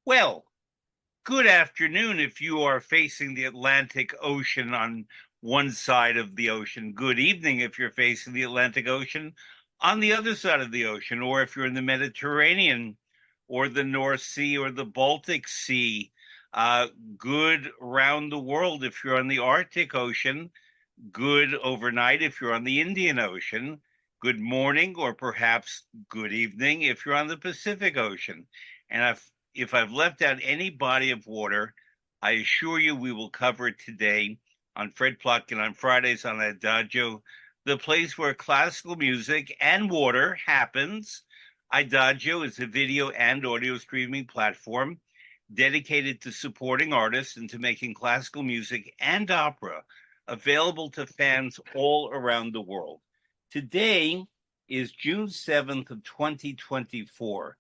Well, good afternoon if you are facing the Atlantic Ocean on one side of the ocean. Good evening if you're facing the Atlantic Ocean on the other side of the ocean, or if you're in the Mediterranean or the North Sea or the Baltic Sea. Uh, Good round the world if you're on the Arctic Ocean. Good overnight if you're on the Indian Ocean. Good morning or perhaps good evening if you're on the Pacific Ocean. And if I've left out any body of water, I assure you we will cover it today on Fred Plotkin on Fridays on Adagio, the place where classical music and water happens. Adagio is a video and audio streaming platform dedicated to supporting artists and to making classical music and opera available to fans all around the world. Today is June 7th of 2024,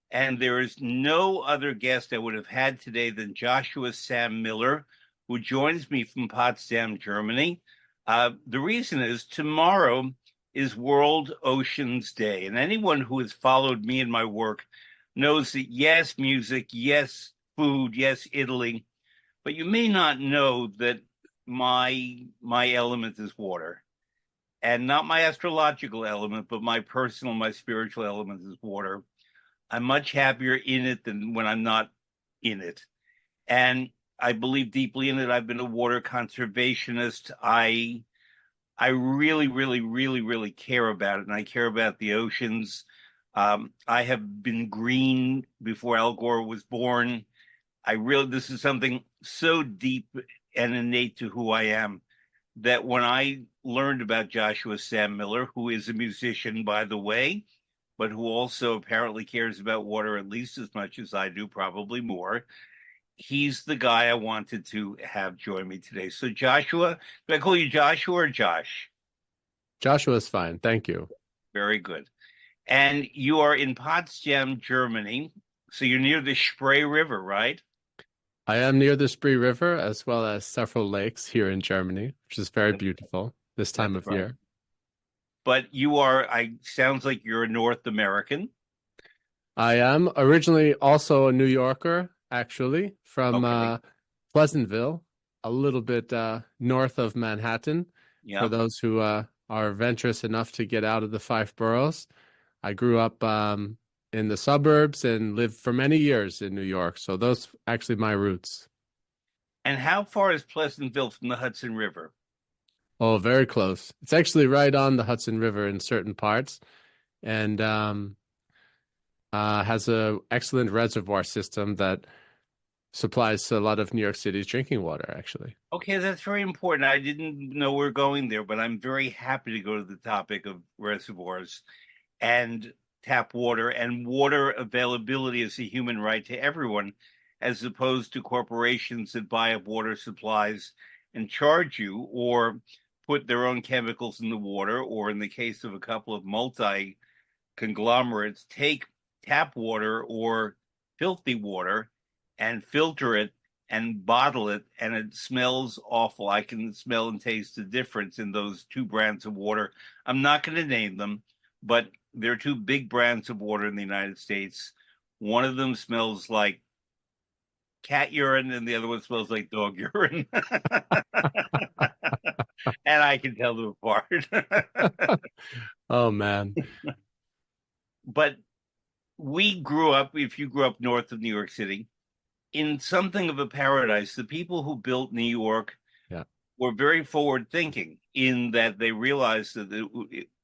and there is no other guest I would have had today than Joshua Sam Miller, who joins me from Potsdam, Germany. The reason is tomorrow is World Oceans Day, and anyone who has followed me and my work knows that yes, music, yes, food, yes, Italy, but you may not know that my element is water, and not my astrological element, but my personal, my spiritual element is water. I'm much happier in it than when I'm not in it, and I believe deeply in it. I've been a water conservationist. I really, really, really, really care about it, and I care about the oceans. I have been green before Al Gore was born. This is something so deep and innate to who I am that when I learned about Joshua Sam Miller, who is a musician, by the way, but who also apparently cares about water at least as much as I do, probably more, he's the guy I wanted to have join me today. So, Joshua, do I call you Joshua or Josh? Joshua's fine. Thank you. Very good. And you are in Potsdam, Germany. So you're near the Spree River, right? I am near the Spree River as well as several lakes here in Germany, which is very beautiful this time That's of right. year. But sounds like you're a North American. I am originally also a New Yorker, actually, from Okay. Pleasantville, a little bit north of Manhattan. For Yeah. those who are venturous enough to get out of the five boroughs, I grew up in the suburbs and lived for many years in New York. So those actually my roots. And how far is Pleasantville from the Hudson River? Oh, very close. It's actually right on the Hudson River in certain parts, and has a excellent reservoir system that supplies a lot of New York City's drinking water, actually. Okay, that's very important. I didn't know we are going there, but I'm very happy to go to the topic of reservoirs and tap water and water availability as a human right to everyone, as opposed to corporations that buy up water supplies and charge you or put their own chemicals in the water, or in the case of a couple of multi conglomerates, take tap water or filthy water and filter it and bottle it, and it smells awful. I can smell and taste the difference in those two brands of water. I'm not going to name them, but there are two big brands of water in the United States. One of them smells like cat urine, and the other one smells like dog urine. And I can tell them apart. Oh man. But we grew up, if you grew up north of New York City, in something of a paradise. The people who built New York Yeah. were very forward thinking in that they realized that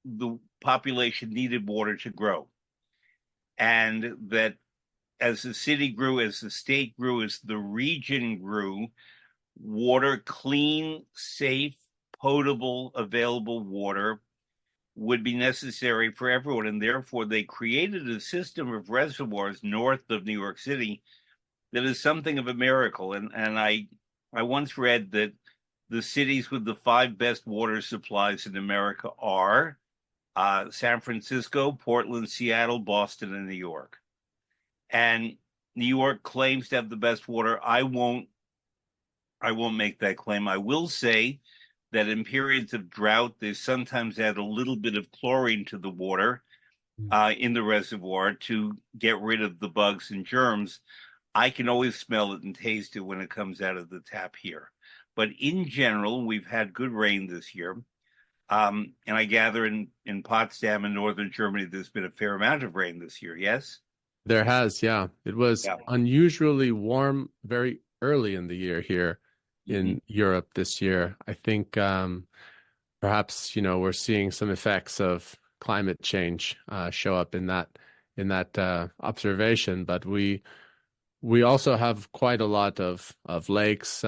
the population needed water to grow. And that as the city grew, as the state grew, as the region grew, water, clean, safe, potable, available water would be necessary for everyone. And therefore, they created a system of reservoirs north of New York City that is something of a miracle. And I once read that the cities with the five best water supplies in America are San Francisco, Portland, Seattle, Boston, and New York. And New York claims to have the best water. I won't make that claim. I will say that in periods of drought, they sometimes add a little bit of chlorine to the water in the reservoir to get rid of the bugs and germs. I can always smell it and taste it when it comes out of the tap here. But in general, we've had good rain this year. And I gather in Potsdam in northern Germany, there's been a fair amount of rain this year. Yes? There has, yeah. It was Yeah. unusually warm very early in the year here Mhm. in Europe this year. I think perhaps, we're seeing some effects of climate change show up in that observation, but we also have quite a lot of lakes,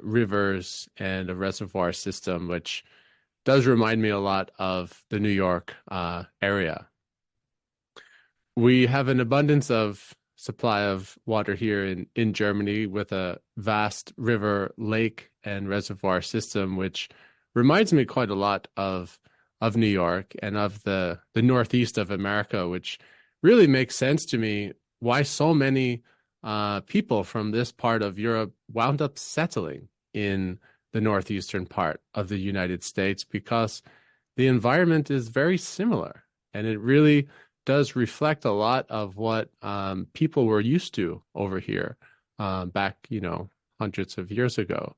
rivers, and a reservoir system, which does remind me a lot of the New York area. We have an abundance of supply of water here in Germany with a vast river, lake, and reservoir system, which reminds me quite a lot of New York and of the Northeast of America, which really makes sense to me why so many people from this part of Europe wound up settling in the northeastern part of the United States because the environment is very similar and it really does reflect a lot of what people were used to over here back, hundreds of years ago.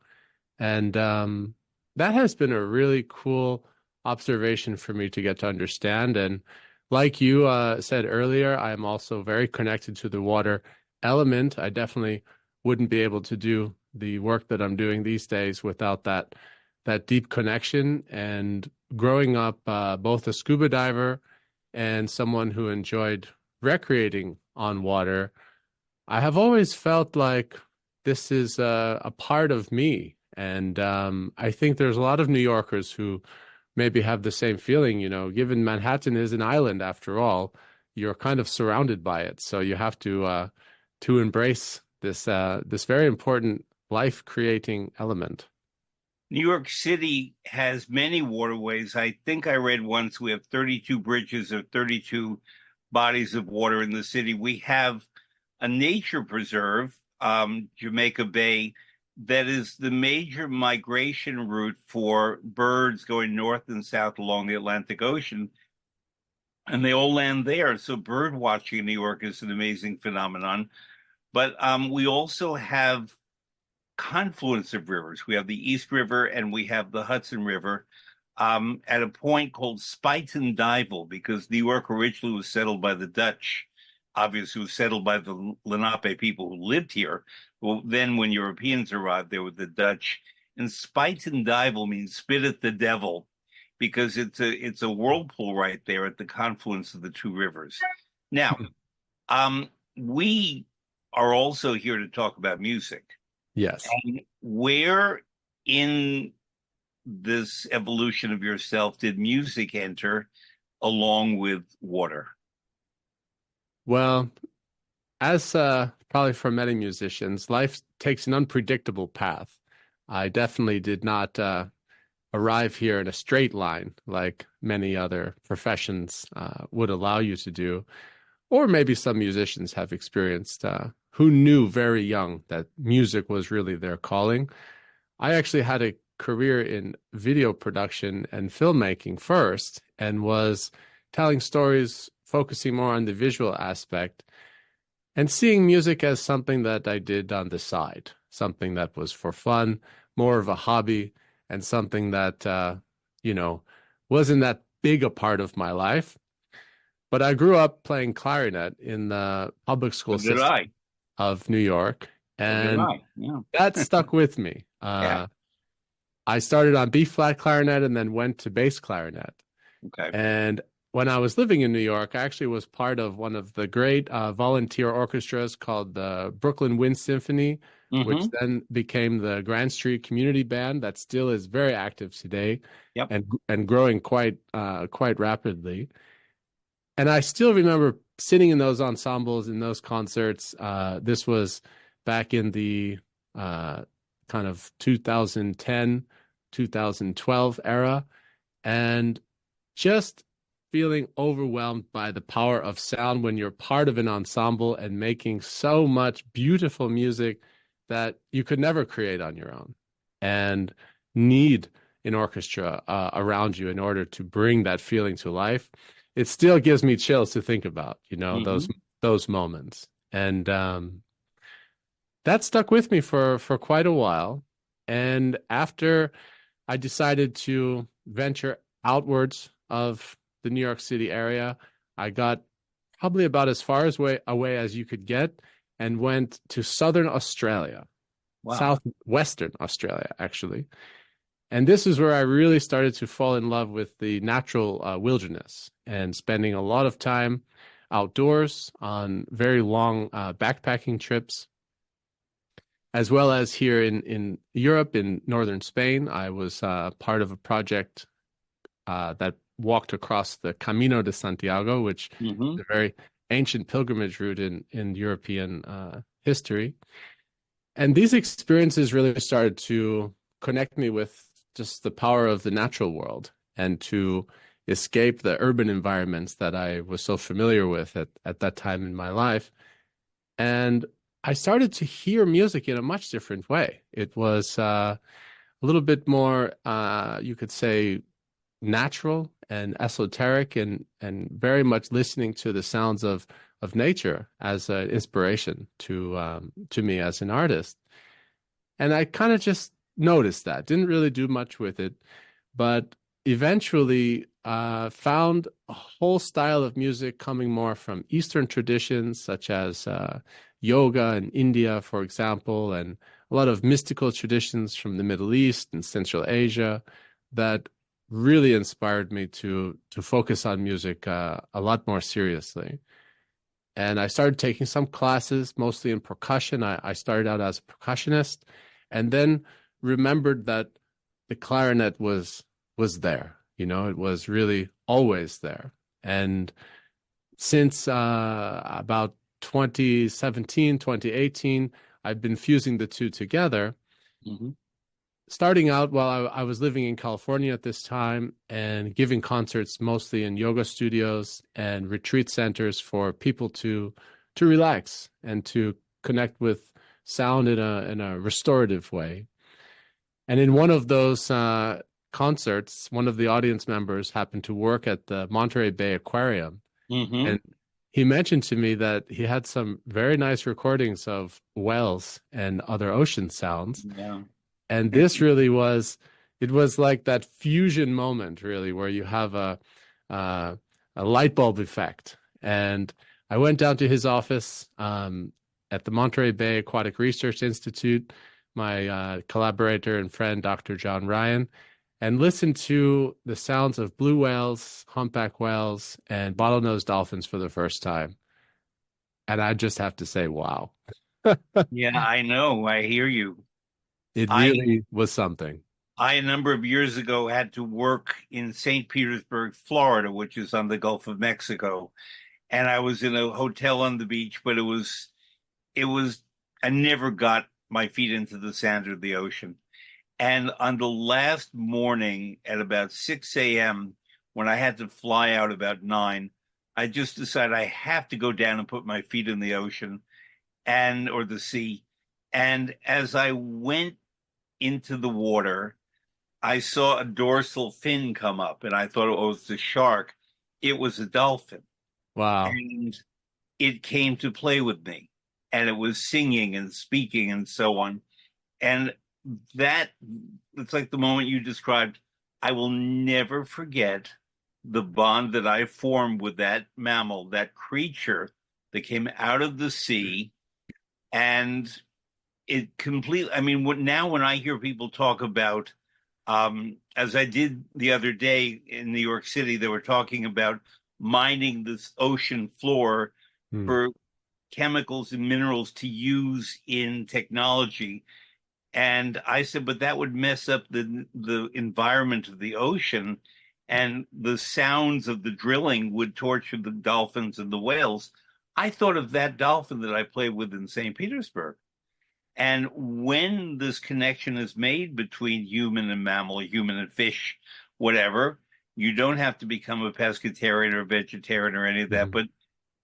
And that has been a really cool observation for me to get to understand. And like you said earlier, I am also very connected to the water element. I definitely wouldn't be able to do the work that I'm doing these days without that deep connection. And growing up both a scuba diver and someone who enjoyed recreating on water, I have always felt like this is a part of me. And I think there's a lot of New Yorkers who maybe have the same feeling, given Manhattan is an island after all, you're kind of surrounded by it. So you have to embrace this very important life creating element. New York City has many waterways. I think I read once we have 32 bridges or 32 bodies of water in the city. We have a nature preserve, Jamaica Bay, that is the major migration route for birds going north and south along the Atlantic Ocean. And they all land there. So bird watching in New York is an amazing phenomenon. But we also have confluence of rivers. We have the East River and we have the Hudson River at a point called Spuyten Duyvil, because New York originally was settled by the Dutch, obviously was settled by the Lenape people who lived here. Well, then when Europeans arrived, there were the Dutch. And Spuyten Duyvil means spit at the devil, because it's a whirlpool right there at the confluence of the two rivers. Now, we are also here to talk about music. Yes. And where in this evolution of yourself did music enter along with water? Well, as probably for many musicians, life takes an unpredictable path. I definitely did not arrive here in a straight line like many other professions would allow you to do, or maybe some musicians have experienced who knew very young that music was really their calling. I actually had a career in video production and filmmaking first and was telling stories focusing more on the visual aspect and seeing music as something that I did on the side, something that was for fun, more of a hobby, and something that, wasn't that big a part of my life. But I grew up playing clarinet in the public school So did system I. of New York, So did and I. Yeah. that stuck with me. Yeah. I started on B flat clarinet and then went to bass clarinet. Okay. And when I was living in New York, I actually was part of one of the great volunteer orchestras called the Brooklyn Wind Symphony, which Mm-hmm. then became the Grand Street Community Band that still is very active today Yep. and growing quite rapidly. And I still remember sitting in those ensembles, in those concerts. This was back in the kind of 2010, 2012 era, and just feeling overwhelmed by the power of sound when you're part of an ensemble and making so much beautiful music that you could never create on your own and need an orchestra around you in order to bring that feeling to life. It still gives me chills to think about, Mm-hmm. those moments. And that stuck with me for quite a while. And after I decided to venture outwards of the New York City area, I got probably about as far away as you could get and went to southern Australia, Wow. southwestern Australia, actually. And this is where I really started to fall in love with the natural wilderness and spending a lot of time outdoors on very long backpacking trips, as well as here in Europe, in northern Spain. I was part of a project that walked across the Camino de Santiago, which Hmm. is a very ancient pilgrimage route in European history. And these experiences really started to connect me with just the power of the natural world and to escape the urban environments that I was so familiar with at that time in my life. And I started to hear music in a much different way. It was a little bit more, you could say, natural and esoteric, and very much listening to the sounds of nature as an inspiration to me as an artist. And I kind of just noticed that, didn't really do much with it, but eventually found a whole style of music coming more from Eastern traditions, such as yoga in India, for example, and a lot of mystical traditions from the Middle East and Central Asia that really inspired me to focus on music a lot more seriously. And I started taking some classes, mostly in percussion. I started out as a percussionist, and then remembered that the clarinet was there. You know, it was really always there. And since about 2017, 2018, I've been fusing the two together, Hmm. starting out while I was living in California at this time and giving concerts mostly in yoga studios and retreat centers for people to relax and to connect with sound in a restorative way. And in one of those concerts, one of the audience members happened to work at the Monterey Bay Aquarium, Hmm. and he mentioned to me that he had some very nice recordings of whales and other ocean sounds. Yeah. And this really was, it was like that fusion moment, really, where you have uh, a light bulb effect. And I went down to his office at the Monterey Bay Aquatic Research Institute, my collaborator and friend, Dr. John Ryan, and listened to the sounds of blue whales, humpback whales, and bottlenose dolphins for the first time. And I just have to say, wow, Yeah, I know. I hear you. it I really was something. a number of years ago had to work in St. Petersburg, Florida, which is on the Gulf of Mexico, and I was in a hotel on the beach, but it was I never got my feet into the sand or the ocean. And on the last morning at about 6 a.m., when I had to fly out about 9, I just decided I have to go down and put my feet in the ocean and or the sea. And as I went into the water, I saw a dorsal fin come up, and I thought, oh, it's a shark. It was a dolphin, Wow. and it came to play with me, and it was singing and speaking and so on. And that it's like the moment you described. I will never forget the bond that I formed with that mammal, that creature that came out of the sea, and it completely. I mean, now when I hear people talk about, as I did the other day in New York City, they were talking about mining this ocean floor Hmm. for chemicals and minerals to use in technology. And I said, but that would mess up the environment of the ocean, and the sounds of the drilling would torture the dolphins and the whales. I thought of that dolphin that I played with in St. Petersburg. And when this connection is made between human and mammal, human and fish, whatever, you don't have to become a pescatarian or vegetarian or any of that, Mhm. but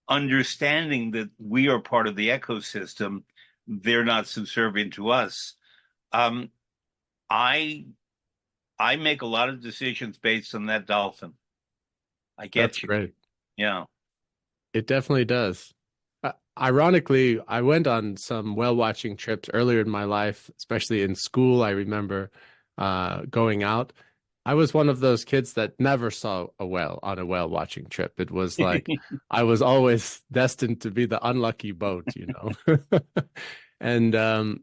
understanding that we are part of the ecosystem, they're not subservient to us. Um, I I make a lot of decisions based on that dolphin. I That's get you. great. Yeah. It definitely does. ironically, I went on some whale watching trips earlier in my life, especially in school. I remember going out. I was one of those kids that never saw a whale on a whale watching trip. It was like I was always destined to be the unlucky boat, you know. And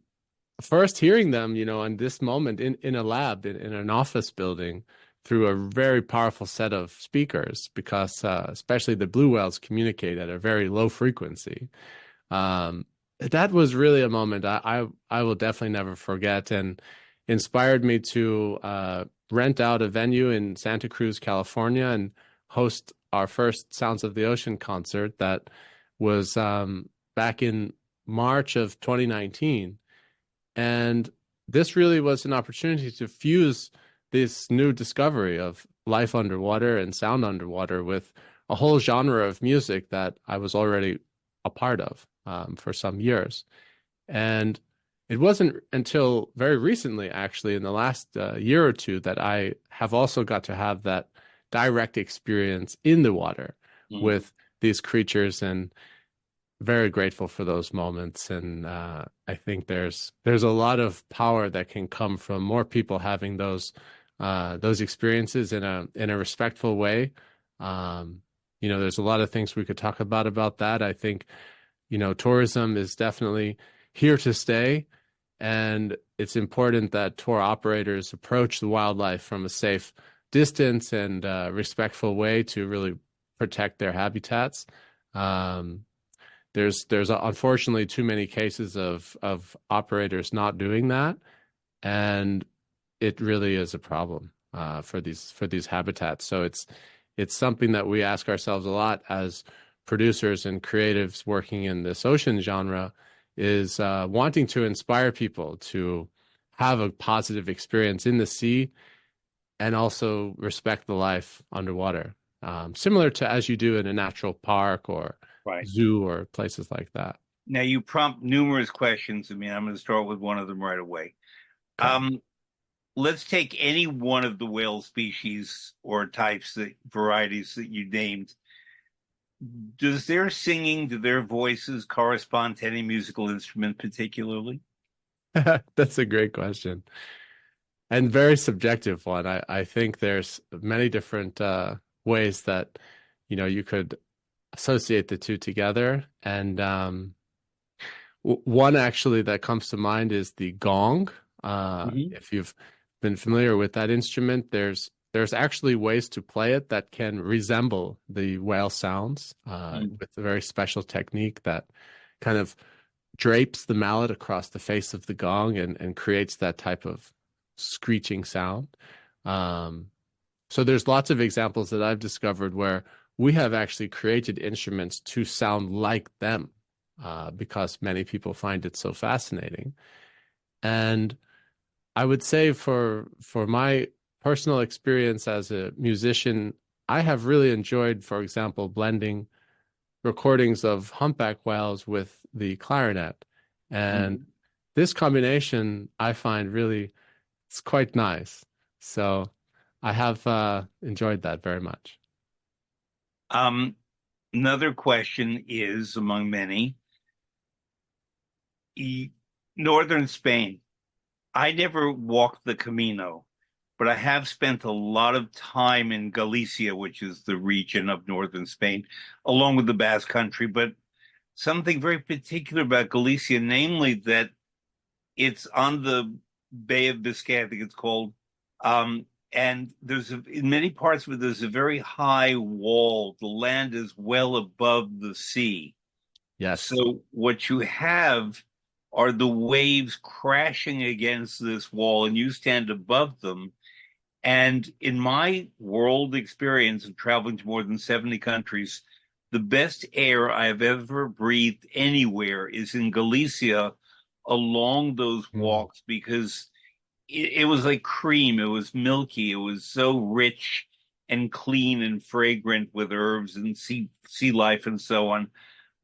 first hearing them, you know, in this moment in a lab, in an office building through a very powerful set of speakers, because especially the blue whales communicate at a very low frequency. That was really a moment I will definitely never forget, and inspired me to rent out a venue in Santa Cruz, California, and host our first Sounds of the Ocean concert that was back in March of 2019. And this really was an opportunity to fuse this new discovery of life underwater and sound underwater with a whole genre of music that I was already a part of for some years. And it wasn't until very recently, actually, in the last year or two, that I have also got to have that direct experience in the water Mm. with these creatures, and very grateful for those moments. And I think there's a lot of power that can come from more people having those experiences in a respectful way. You know, there's a lot of things we could talk about that. I think, you know, tourism is definitely here to stay, and it's important that tour operators approach the wildlife from a safe distance and respectful way to really protect their habitats. Um, there's unfortunately too many cases of operators not doing that, and it really is a problem for these habitats. So it's something that we ask ourselves a lot as producers and creatives working in this ocean genre, is wanting to inspire people to have a positive experience in the sea and also respect the life underwater, similar to as you do in a natural park or Right. zoo or places like that. Now you prompt numerous questions. I mean, I'm going to start with one of them right away. Okay. Um, let's take any one of the whale species or types, that varieties that you named. Does their singing, do their voices correspond to any musical instrument particularly? That's a great question and very subjective one. I think there's many different ways that, you know, you could associate the two together. And one actually that comes to mind is the gong. Hmm. If you've been familiar with that instrument, there's actually ways to play it that can resemble the whale sounds with a very special technique that kind of drapes the mallet across the face of the gong and creates that type of screeching sound. Um, so there's lots of examples that I've discovered where we have actually created instruments to sound like them because many people find it so fascinating. And I would say for my personal experience as a musician, I have really enjoyed, for example, blending recordings of humpback whales with the clarinet. And Hmm. this combination I find really it's quite nice. So I have enjoyed that very much. Um, another question is, among many, northern Spain. I never walked the Camino, but I have spent a lot of time in Galicia, which is the region of northern Spain, along with the Basque Country. But something very particular about Galicia, namely that it's on the Bay of Biscay, I think it's called. And in many parts of it, there's a very high wall. The land is well above the sea. Yes. So what you have are the waves crashing against this wall, and you stand above them. And in my world experience of traveling to more than 70 countries, the best air I have ever breathed anywhere is in Galicia along those Mm. walks, because it was like cream. It was milky. It was so rich and clean and fragrant with herbs and sea life and so on.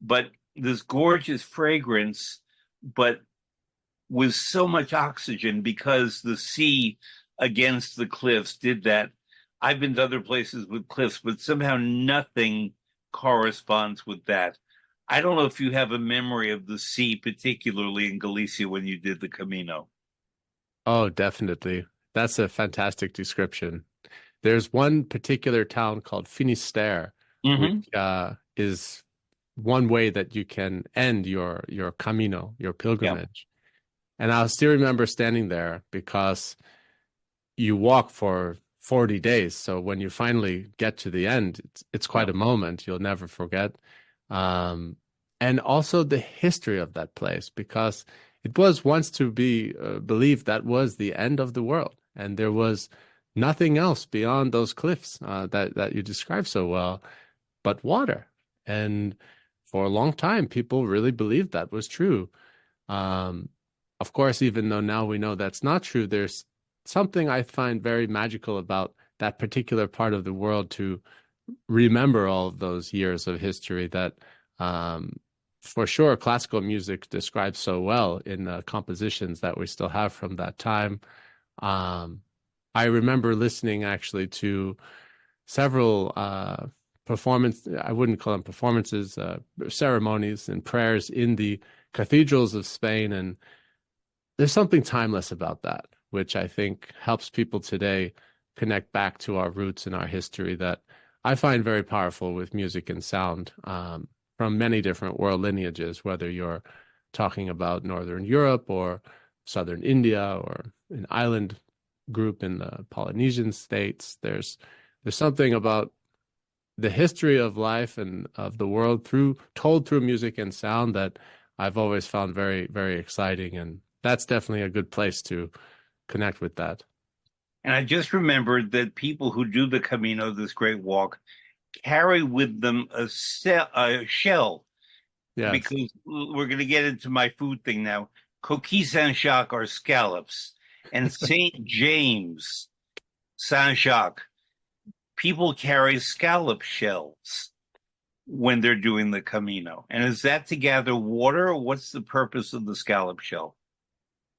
But this gorgeous fragrance, but with so much oxygen, because the sea against the cliffs did that. I've been to other places with cliffs, but somehow nothing corresponds with that. I don't know if you have a memory of the sea, particularly in Galicia when you did the Camino. Oh, definitely. That's a fantastic description. There's one particular town called Finisterre, which Hmm. is one way that you can end your Camino, your Yeah. pilgrimage. And I still remember standing there because you walk for 40 days. So when you finally get to the end, it's Yeah. quite a moment you'll never forget. Um, and also the history of that place, because it was once to be believed that was the end of the world, and there was nothing else beyond those cliffs that you described so well, but water. And for a long time, people really believed that was true. Um, of course, even though now we know that's not true, there's something I find very magical about that particular part of the world to remember all of those years of history that, um, for sure, classical music describes so well in the compositions that we still have from that time. Um, I remember listening actually to several performance, I wouldn't call them performances, ceremonies and prayers in the cathedrals of Spain, and there's something timeless about that, which I think helps people today connect back to our roots and our history that I find very powerful with music and sound from many different world lineages, whether you're talking about Northern Europe or Southern India or an island group in the Polynesian states. There's something about the history of life and of the world told through music and sound that I've always found very, very exciting. And that's definitely a good place to connect with that. And I just remembered that people who do the Camino, this great walk, carry with them a shell, Yes, because we're going to get into my food thing now. Coquille Saint-Jacques are scallops, and Saint James Saint-Jacques, people carry scallop shells when they're doing the Camino. And is that to gather water, or what's the purpose of the scallop shell?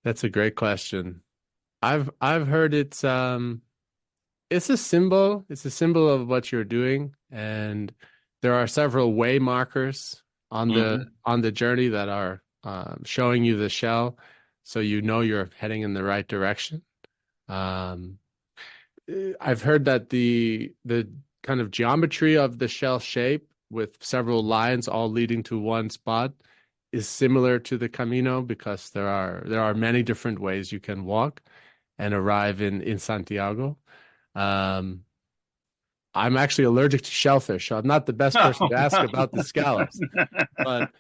that's a great question. I've heard it's a symbol. It's a symbol of what you're doing, and there are several way markers Hmm. on the journey that are showing you the shell, so you know you're heading in the right direction. Um, I've heard that the kind of geometry of the shell shape with several lines all leading to one spot is similar to the Camino because there are many different ways you can walk and arrive in Santiago. Um, I'm actually allergic to shellfish, so I'm not the best person Oh, to ask no. about the scallops, but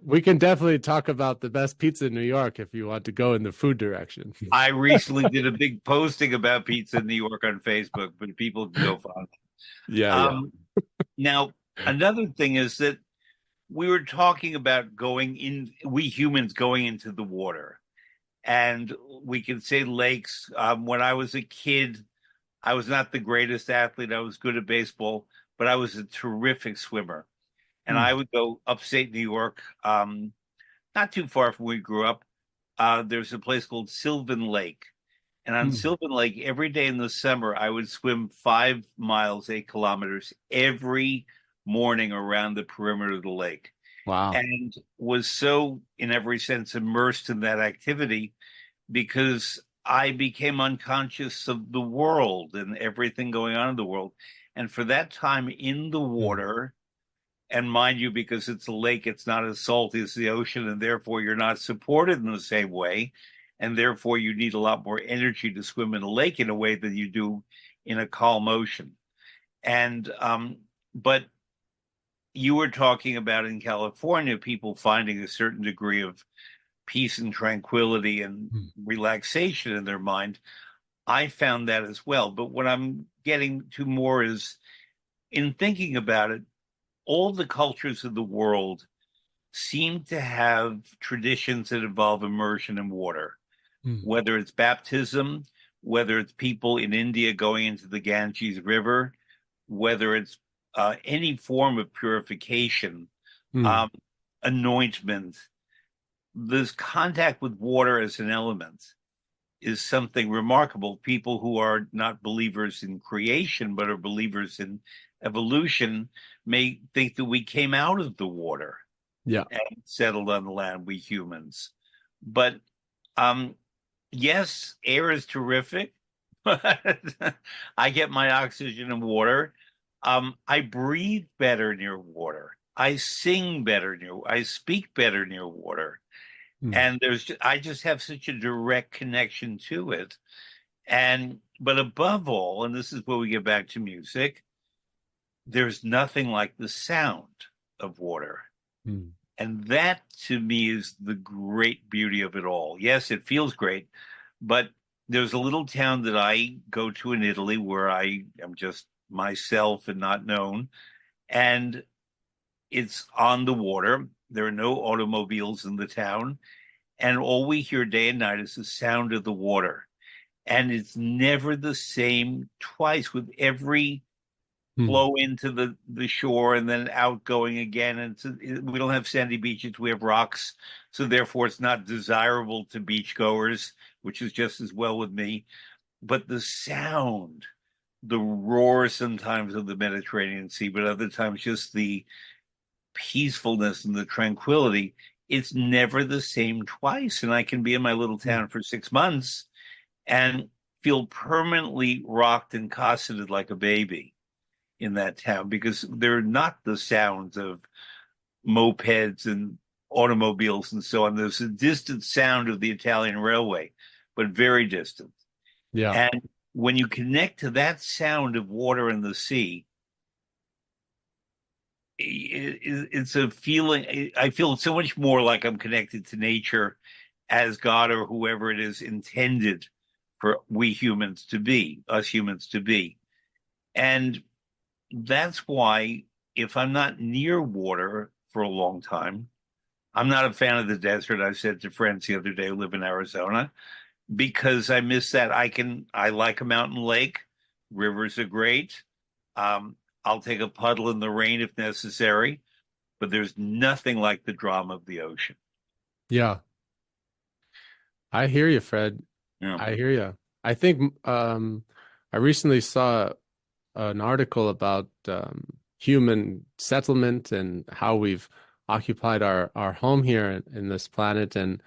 we can definitely talk about the best pizza in New York if you want to go in the food direction. I recently did a big posting about pizza in New York on Facebook, but people can go find it. Yeah, yeah. Um, Now, another thing is that we were talking about we humans going into the water, and we can say lakes. When I was a kid, I was not the greatest athlete. I was good at baseball, but I was a terrific swimmer. And Hmm. I would go upstate New York, not too far from where we grew up. There's a place called Sylvan Lake. And on Hmm. Sylvan Lake, every day in the summer, I would swim 5 miles, 8 kilometers every morning around the perimeter of the lake, Wow. and was so, in every sense, immersed in that activity because I became unconscious of the world and everything going on in the world. And for that time in the Hmm. water, and mind you, because it's a lake, it's not as salty as the ocean, and therefore you're not supported in the same way. And therefore you need a lot more energy to swim in a lake in a way than you do in a calm ocean. And but you were talking about in California, people finding a certain degree of peace and tranquility and Hmm. relaxation in their mind. I found that as well. But what I'm getting to more is in thinking about it, all the cultures of the world seem to have traditions that involve immersion in water, Hmm. whether it's baptism, whether it's people in India going into the Ganges River, whether it's any form of purification, Hmm. um, anointment. This contact with water as an element is something remarkable. People who are not believers in creation, but are believers in evolution may think that we came out of the water Yeah. and settled on the land, we humans. But um, yes, air is terrific, but I get my oxygen in water. I breathe better near water. I sing better near, I speak better near water. Mm. And I just have such a direct connection to it. But above all, and this is where we get back to music, there's nothing like the sound of water. Mm. And that to me is the great beauty of it all. Yes, it feels great, but there's a little town that I go to in Italy where I am just myself and not known. And it's on the water. There are no automobiles in the town. And all we hear day and night is the sound of the water. And it's never the same twice with every Mm. flow into the shore and then outgoing again. And we don't have sandy beaches, we have rocks. So therefore, it's not desirable to beachgoers, which is just as well with me. But the sound, the roar sometimes of the Mediterranean Sea, but other times just the peacefulness and the tranquility, it's never the same twice. And I can be in my little Mm. town for 6 months and feel permanently rocked and cosseted like a baby in that town because they're not the sounds of mopeds and automobiles and so on. There's a distant sound of the Italian railway, but very distant. Yeah. And when you connect to that sound of water and the sea, it's a feeling. I feel so much more like I'm connected to nature as God or whoever it is intended for we humans to be, us humans to be. And that's why if I'm not near water for a long time, I'm not a fan of the desert. I said to friends the other day who live in Arizona because I miss that. I like a mountain lake. Rivers are great. Um, I'll take a puddle in the rain if necessary, but there's nothing like the drama of the ocean. Yeah. I hear you, Fred. Yeah. I hear you. I think I recently saw an article about human settlement and how we've occupied our home here in this planet. And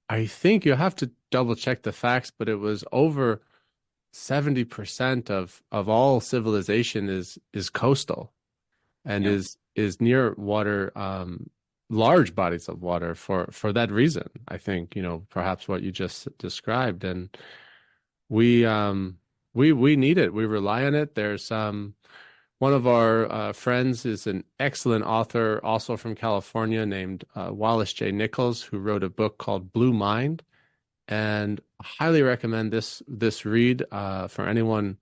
I think you have to double check the facts, but it was over 70% of all civilization is coastal and Yeah. is near water, large bodies of water for that reason. I think, perhaps what you just described. And we we need it. We rly on it. There's one of our friends is an excellent author, also from California, named Wallace J. Nichols, who wrote a book called Blue Mind, and I highly recommend this read for anyone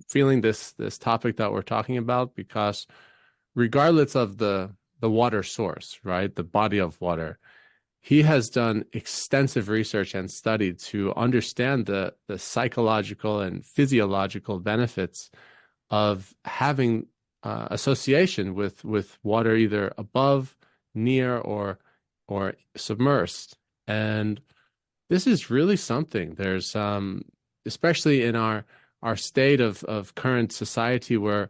feeling this topic that we're talking about, because regardless of the water source, right, the body of water, he has done extensive research and study to understand the psychological and physiological benefits of having association with water either above, near, or submersed. And this is really something. There's especially in our state of current society, where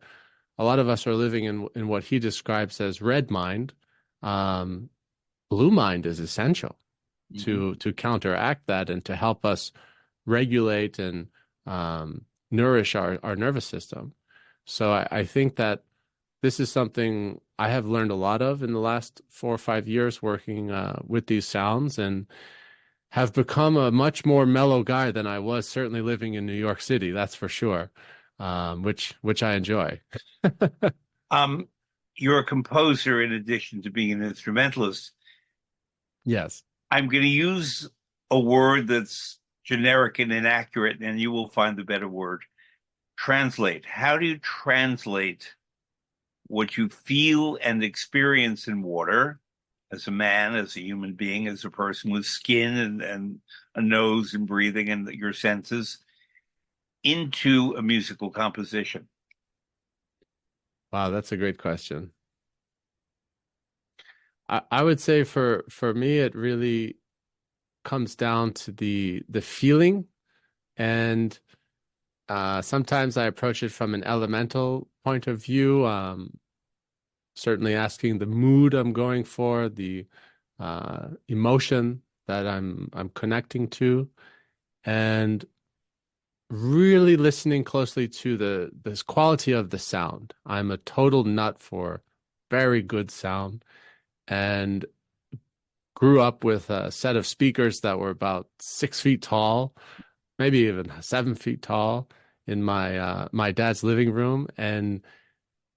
a lot of us are living in what he describes as red mind. Um, Blue mind is essential Mm-hmm. to counteract that and to help us regulate and nourish our nervous system. So I think that this is something I have learned a lot of in the last 4 or 5 years working with these sounds, and have become a much more mellow guy than I was certainly living in New York City, that's for sure, which I enjoy. Um, you're a composer in addition to being an instrumentalist. Yes. I'm going to use a word that's generic and inaccurate, and you will find the better word. Translate. How do you translate what you feel and experience in water as a man, as a human being, as a person with skin and a nose and breathing and your senses into a musical composition? Wow, that's a great question. I would say for me, it really comes down to the feeling and Sometimes I approach it from an elemental point of view, certainly asking the mood I'm going for, the emotion that I'm connecting to, and really listening closely to the this quality of the sound. I'm a total nut for very good sound, and grew up with a set of speakers that were about 6 feet tall, maybe even 7 feet tall, in my dad's living room, and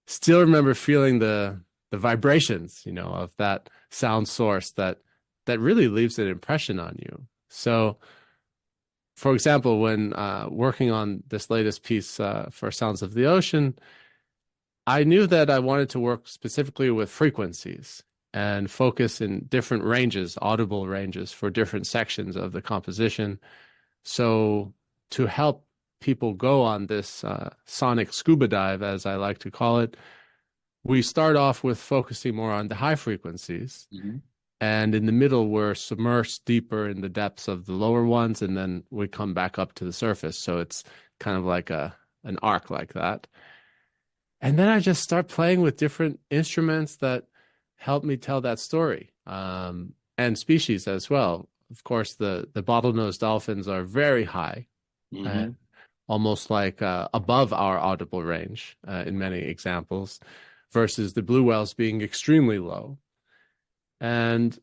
still remember feeling the vibrations, of that sound source that really leaves an impression on you. So, for example, when working on this latest piece for Sounds of the Ocean, I knew that I wanted to work specifically with frequencies and focus in different ranges, audible ranges for different sections of the composition. So, to help people go on this sonic scuba dive, as I like to call it, we start off with focusing more on the high frequencies. Mhm. And in the middle, we're submersed deeper in the depths of the lower ones, and then we come back up to the surface. So it's kind of like an arc like that. And then I just start playing with different instruments that help me tell that story, and species as well. Of course, the bottlenose dolphins are very high, uh, Mhm. almost like above our audible range in many examples, versus the blue whales being extremely low. And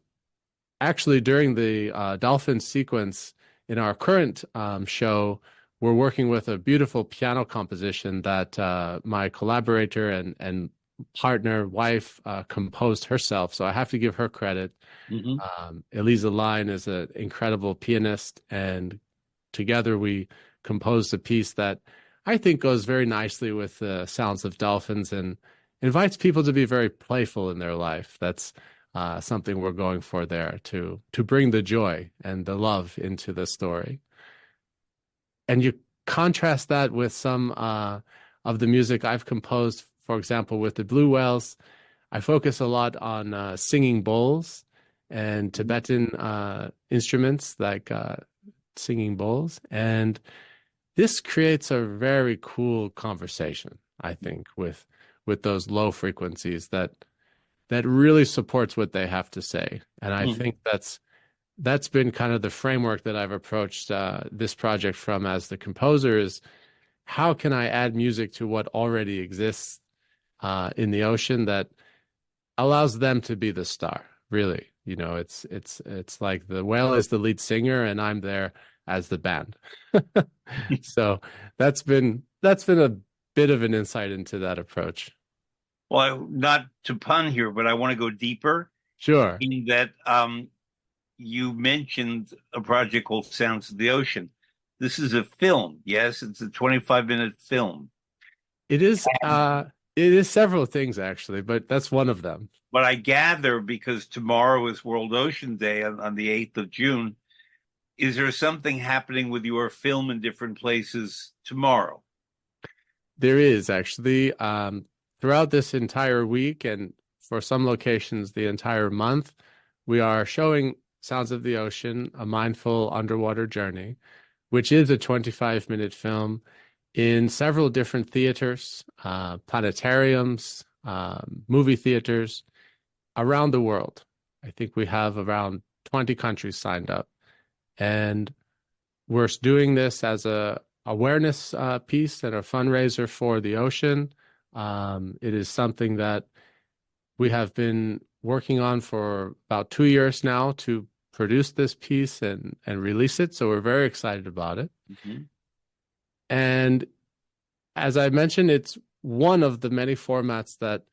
actually, during the dolphin sequence in our current show, we're working with a beautiful piano composition that my collaborator and partner, wife, composed herself. So I have to give her credit. Mhm. Eliza Line is an incredible pianist, and together we composed a piece that I think goes very nicely with the sounds of dolphins and invites people to be very playful in their life. That's something we're going for there to bring the joy and the love into the story. And you contrast that with some of the music I've composed, for example, with the Blue Whales. I focus a lot on singing bowls and Mhm. Tibetan instruments like singing bowls. And this creates a very cool conversation, I think, with those low frequencies that really supports what they have to say. And I Mhm. think that's been kind of the framework that I've approached this project from as the composer is how can I add music to what already exists in the ocean that allows them to be the star, really. It's like the whale is the lead singer and I'm there as the band. So that's been a bit of an insight into that approach. Well, not to pun here, but I want to go deeper Sure. in that you mentioned a project called Sounds of the Ocean. This is a film, yes? It's a 25-minute film. It is it is several things actually, but that's one of them. But I gather because tomorrow is World Ocean Day on the 8th of June, is there something happening with your film in different places tomorrow? There is actually throughout this entire week and for some locations the entire month, we are showing Sounds of the Ocean, a mindful underwater journey, which is a 25-minute film in several different theaters, planetariums, movie theaters around the world. I think we have around 20 countries signed up. And we're doing this as a awareness piece and a fundraiser for the ocean. It is something that we have been working on for about 2 years now to produce this piece and release it. So we're very excited about it. Mhm. And as I mentioned, it's one of the many formats that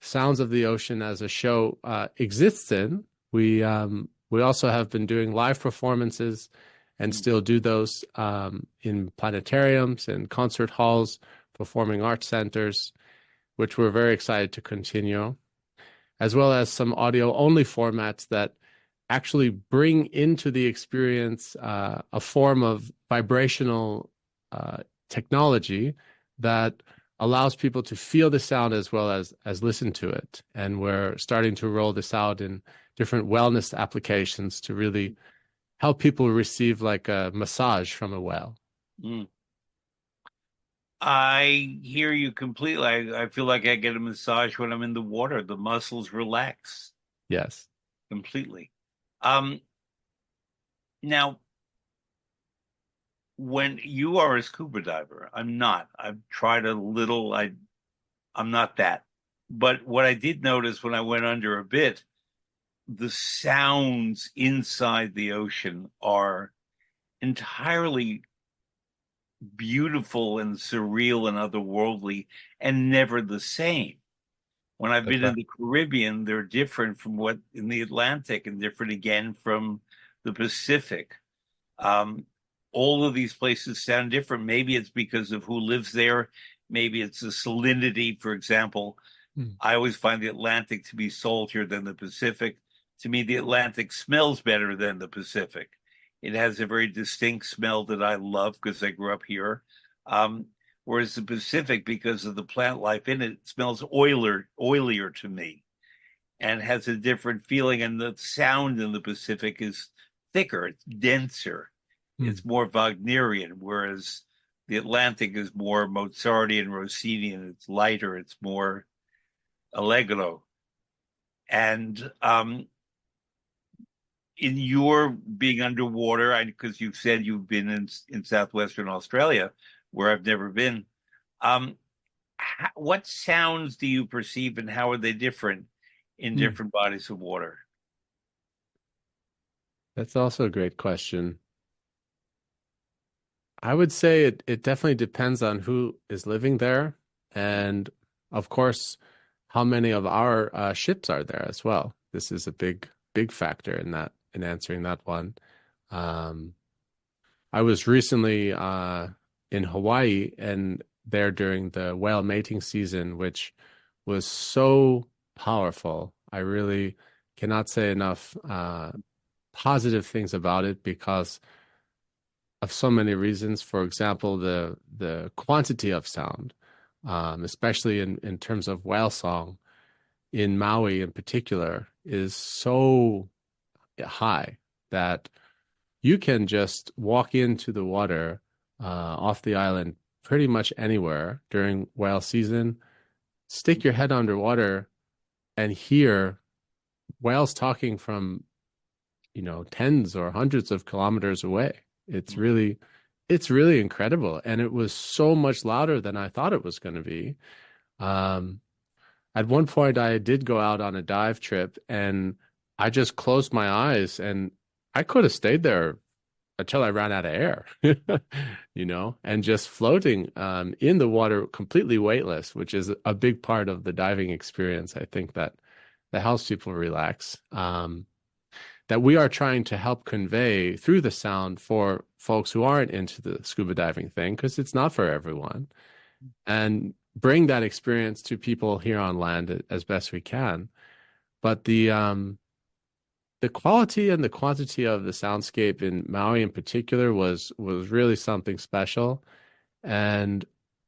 Sounds of the Ocean as a show exists in. We also have been doing live performances and still do those in planetariums and concert halls, performing arts centers, which we're very excited to continue, as well as some audio only formats that actually bring into the experience a form of vibrational uh, technology that allows people to feel the sound as well as listen to it. And we're starting to roll this out in different wellness applications to really help people receive like a massage from a whale. Mm. I hear you completely. I feel like I get a massage when I'm in the water. The muscles relax Yes. completely. Um, Now, when you are a scuba diver, I'm not. I've tried a little. I'm not that. But what I did notice when I went under a bit, the sounds inside the ocean are entirely beautiful and surreal and otherworldly and never the same. When I've That's been right. in the Caribbean, they're different from what in the Atlantic and different again from the Pacific. Um, all of these places sound different. Maybe it's because of who lives there. Maybe it's the salinity, for example. Mm. I always find the Atlantic to be saltier than the Pacific. To me, the Atlantic smells better than the Pacific. It has a very distinct smell that I love because I grew up here. Um, Whereas the Pacific, because of the plant life in it, smells oilier to me and has a different feeling. And the sound in the Pacific is thicker, it's denser, Mm. it's more Wagnerian, whereas the Atlantic is more Mozartian, Rossinian. It's lighter, it's more allegro. And in your being underwater, because you've said you've been in southwestern Australia, where I've never been, um, what sounds do you perceive, and how are they different in Mm. different bodies of water? That's also a great question. I would say it definitely depends on who is living there, and of course, how many of our ships are there as well. This is a big factor in that in answering that one. Um, I was recently in Hawaii and there during the whale mating season, which was so powerful. I really cannot say enough positive things about it because of so many reasons. For example, the quantity of sound, especially in terms of whale song in Maui in particular, is so high that you can just walk into the water off the island pretty much anywhere during whale season, stick your head underwater and hear whales talking from, tens or hundreds of kilometers away. It's really, it's really incredible. And it was so much louder than I thought it was going to be. Um, at one point, I did go out on a dive trip and I just closed my eyes and I could have stayed there until I ran out of air, and just floating in the water completely weightless, which is a big part of the diving experience. I think that helps people relax. That we are trying to help convey through the sound for folks who aren't into the scuba diving thing, because it's not for everyone, and bring that experience to people here on land as best we can. But the quality and the quantity of the soundscape in Maui in particular was really something special. And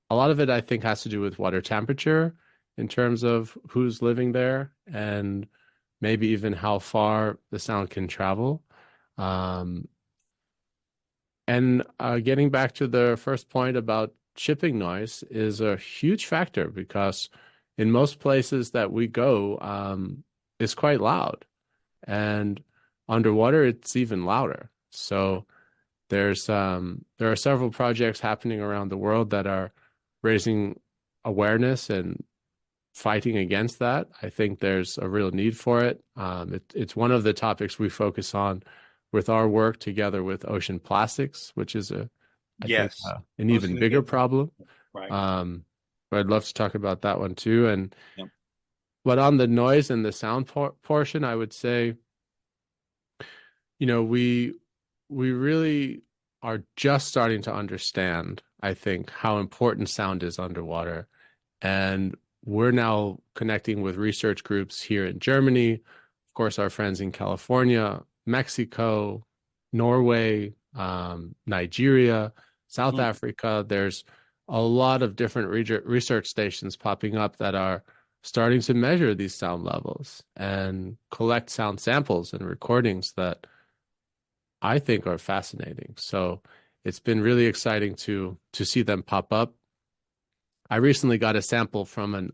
a lot of it I think has to do with water temperature in terms of who's living there and maybe even how far the sound can travel. Um, and getting back to the first point about shipping noise is a huge factor because in most places that we go, it's quite loud. And underwater it's even louder. So there are several projects happening around the world that are raising awareness and fighting against that. I think there's a real need for it. It's one of the topics we focus on with our work together with ocean plastics, which is I think Yes, an I was even going to bigger get that. problem. Right. Um, but I'd love to talk about that one too. And Yep. but on the noise and the sound portion, I would say you know, we really are just starting to understand, I think, how important sound is underwater. And we're now connecting with research groups here in Germany, of course, our friends in California, Mexico, Norway, Nigeria, South Mm. Africa. There's a lot of different research stations popping up that are starting to measure these sound levels and collect sound samples and recordings that I think are fascinating. So it's been really exciting to see them pop up. I recently got a sample from an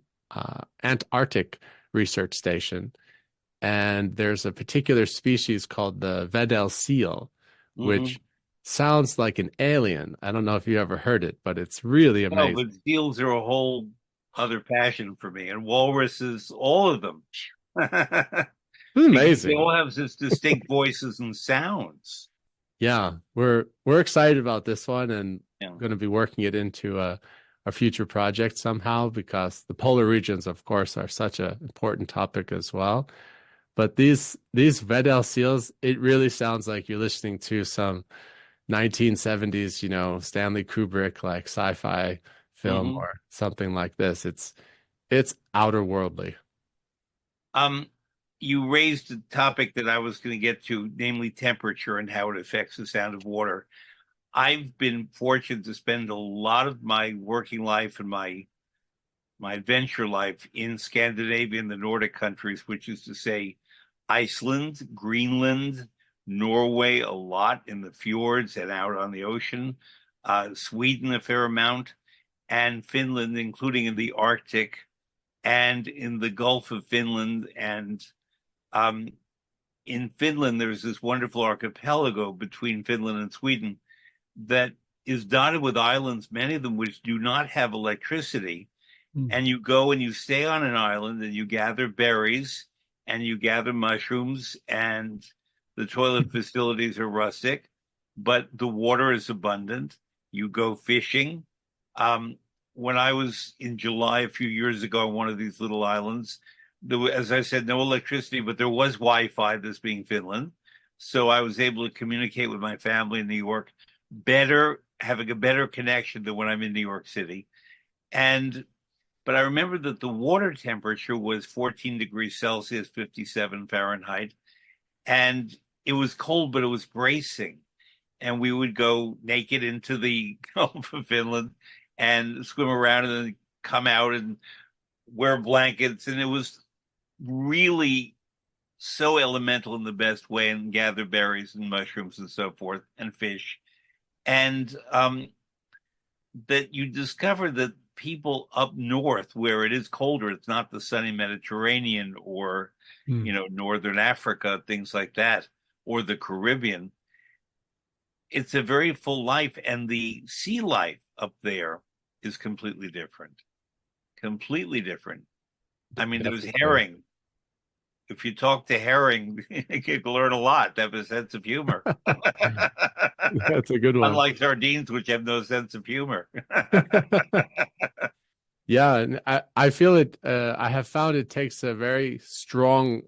Antarctic research station, and there's a particular species called the Weddell seal, Hmm. which sounds like an alien. I don't know if you ever heard it, but it's really No, but amazing. seals are a whole other passion for me, and walruses, all of them, It's because they amazing. all have such distinct voices and sounds. Yeah, we're excited about this one and Yeah. going to be working it into a future project somehow because the polar regions, of course, are such an important topic as well. But these Weddell seals, it really sounds like you're listening to some 1970s, Stanley Kubrick like sci-fi film Hmm. or something like this. It's outer worldly. Um, you raised a topic that I was going to get to, namely temperature and how it affects the sound of water. I've been fortunate to spend a lot of my working life and my adventure life in Scandinavia and the Nordic countries, which is to say Iceland, Greenland, Norway, a lot in the fjords and out on the ocean, Sweden, a fair amount, and Finland, including in the Arctic and in the Gulf of Finland. And um, in Finland, there's this wonderful archipelago between Finland and Sweden that is dotted with islands, many of them which do not have electricity. Mm. And you go and you stay on an island and you gather berries and you gather mushrooms, and the toilet facilities are rustic, but the water is abundant. You go fishing. Um, when I was in July a few years ago on one of these little islands, there was, as I said, no electricity, but there was Wi-Fi, this being Finland. So I was able to communicate with my family in New York better, having a better connection than when I'm in New York City. And but I remember that the water temperature was 14 degrees Celsius, 57 Fahrenheit, and it was cold, but it was bracing. And we would go naked into the Gulf of Finland and swim around and then come out and wear blankets. And it was really so elemental in the best way, and gather berries and mushrooms and so forth and fish. And that you discover that people up north where it is colder, it's not the sunny Mediterranean or, Mm. Northern Africa, things like that, or the Caribbean. It's a very full life, and the sea life up there is completely different. Completely different. I mean, there's Definitely. herring. If you talk to herring, you can learn a lot. They have a sense of humor. That's a good one. Unlike sardines, which have no sense of humor. Yeah, and I feel it. I have found it takes a very strong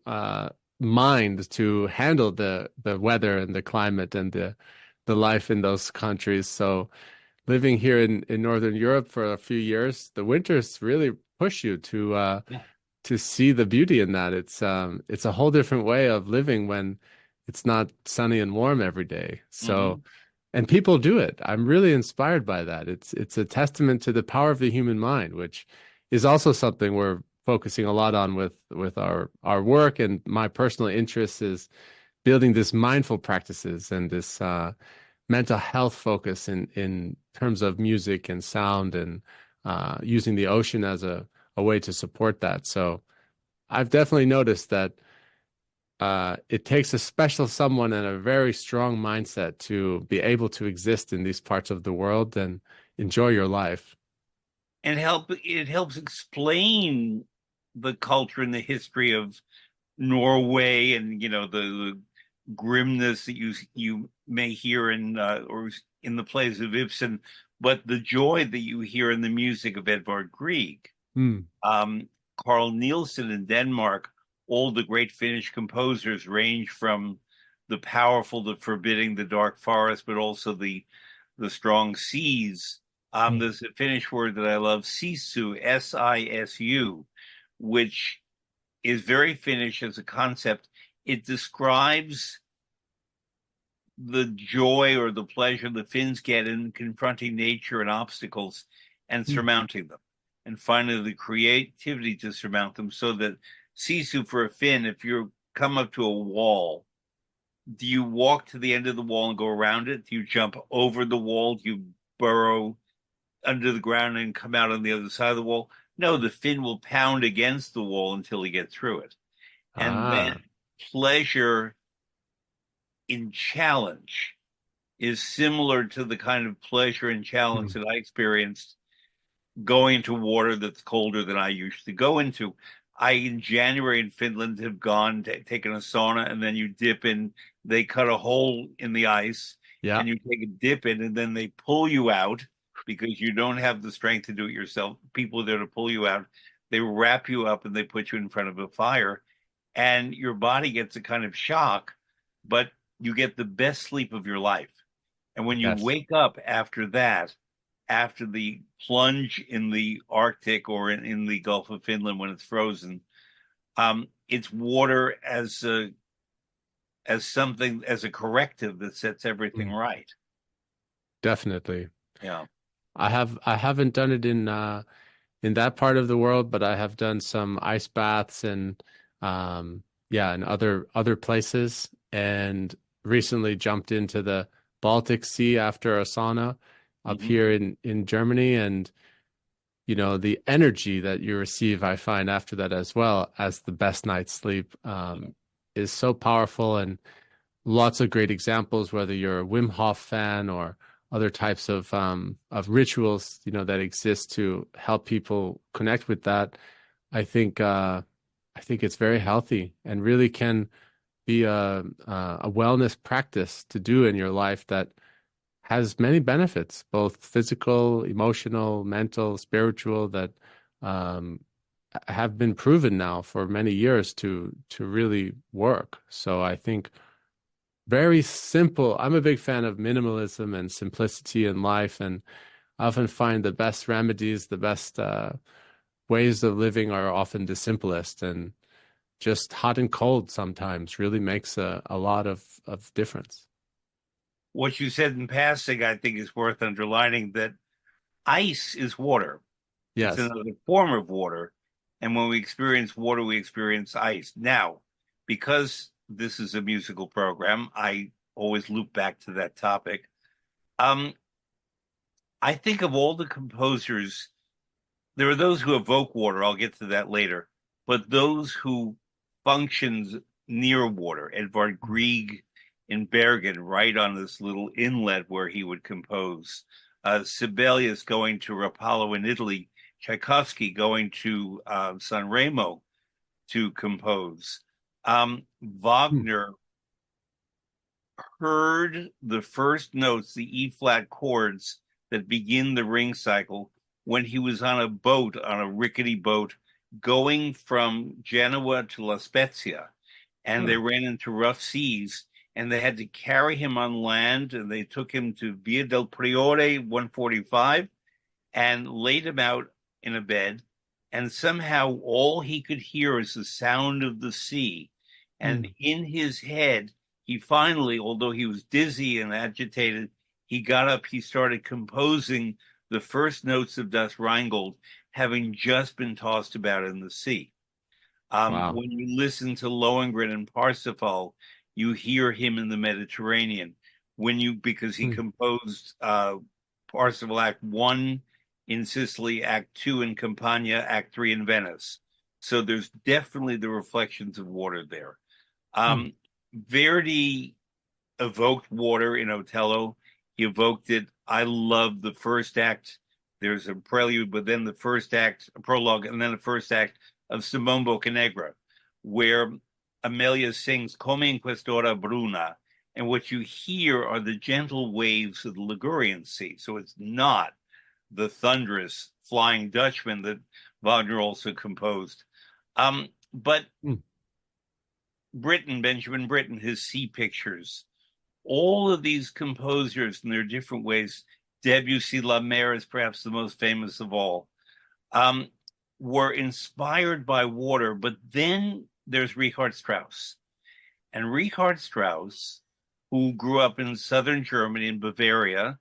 mind to handle the weather and the climate and the life in those countries. So living here in Northern Europe for a few years, the winters really push you to see the beauty in that. It's a whole different way of living when it's not sunny and warm every day. So Hmm. and people do it. I'm really inspired by that. It's a testament to the power of the human mind, which is also something we're focusing a lot on with our work. And my personal interest is building this mindful practices and this mental health focus in terms of music and sound and using the ocean as a way to support that. So I've definitely noticed that it takes a special someone and a very strong mindset to be able to exist in these parts of the world and enjoy your life. And it helps explain the culture and the history of Norway, and the grimness that you may hear in or in the plays of Ibsen, but the joy that you hear in the music of Edvard Grieg, Hmm. um, Carl Nielsen in Denmark. All the great Finnish composers range from the powerful, the forbidding, the dark forest, but also the strong seas. There's a Finnish word that I love, sisu, Sisu, which is very Finnish as a concept. It describes the joy or the pleasure the Finns get in confronting nature and obstacles and Hmm. surmounting them, and finding the creativity to surmount them. So that sisu for a Finn, if you come up to a wall, do you walk to the end of the wall and go around it? Do you jump over the wall? Do you burrow under the ground and come out on the other side of the wall. No, the fin will pound against the wall until he gets through it. And then Ah. pleasure in challenge is similar to the kind of pleasure and challenge Hmm. that I experienced going into water that's colder than I usually go into. I, in January in Finland, have gone, taken a sauna, and then you dip in. They cut a hole in the ice, Yeah. and you take a dip in, and then they pull you out because you don't have the strength to do it yourself. People are there to pull you out. They wrap you up and they put you in front of a fire, and your body gets a kind of shock, but you get the best sleep of your life. And when you Yes. wake up after that, after the plunge in the Arctic or in the Gulf of Finland when it's frozen, it's water as something as a corrective that sets everything Mm. right. Definitely. Yeah. I haven't done it in that part of the world, but I have done some ice baths and yeah, in other places, and recently jumped into the Baltic Sea after a sauna up Hmm. here in Germany, and the energy that you receive, I find after that as well as the best night's sleep is so powerful, and lots of great examples, whether you're a Wim Hof fan or other types of rituals, that exist to help people connect with that. I think I think it's very healthy and really can be a wellness practice to do in your life that has many benefits, both physical, emotional, mental, spiritual, that um, have been proven now for many years to really work. So I think very simple. I'm a big fan of minimalism and simplicity in life, and I often find the best remedies, the best ways of living are often the simplest, and just hot and cold sometimes really makes a lot of difference. What you said in passing, I think, is worth underlining that ice is water. It's Yes. another form of water. And when we experience water, we experience ice. Now, because this is a musical program, I always loop back to that topic. Um, I think of all the composers, there are those who evoke water. I'll get to that later. But those who functions near water, Edvard Grieg in Bergen, right on this little inlet where he would compose. Sibelius going to Rapallo in Italy, Tchaikovsky going to San Remo to compose. Hmm. Wagner heard the first notes, the E flat chords that begin the ring cycle, when he was on a boat, on a rickety boat, going from Genoa to La Spezia. And they Huh. ran into rough seas and they had to carry him on land and they took him to Via del Priore 145 and laid him out in a bed. And somehow all he could hear is the sound of the sea. And Hmm. in his head, he finally, although he was dizzy and agitated, he got up, he started composing the first notes of Das Rheingold, having just been tossed about in the sea. Wow. When you listen to Lohengrin and Parsifal, you hear him in the Mediterranean. Because he Hmm. composed Parsifal Act 1 in Sicily, Act 2 in Campania, Act 3 in Venice. So there's definitely the reflections of water there. Hmm. Verdi evoked water in Otello. He evoked it. I love the first act. There's a prelude, but then the first act, a prologue, and then the first act of Simone Boccanegra, where Amelia sings Come in quest'ora bruna, and what you hear are the gentle waves of the Ligurian Sea. So it's not the thunderous Flying Dutchman that Wagner also composed. But Hmm. Benjamin Britten, his sea pictures, all of these composers in their different ways, Debussy, La Mer is perhaps the most famous of all, um, were inspired by water. But then there's Richard Strauss. And Richard Strauss, who grew up in southern Germany, in Bavaria,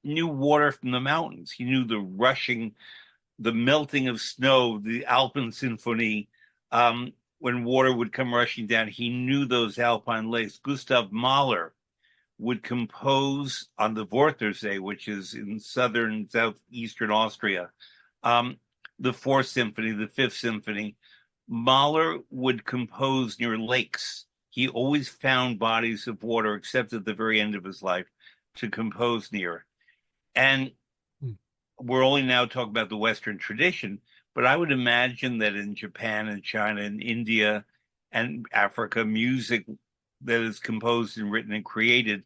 knew water from the mountains. He knew the rushing, the melting of snow, the Alpen Symphony. When water would come rushing down, he knew those alpine lakes. Gustav Mahler would compose on the Wörthersee, which is in southern, southeastern Austria, um, the Fourth Symphony, the Fifth Symphony. Mahler would compose near lakes. He always found bodies of water, except at the very end of his life, to compose near. And Hmm. we're only now talking about the Western tradition, but I would imagine that in Japan and China and India and Africa, music that is composed and written and created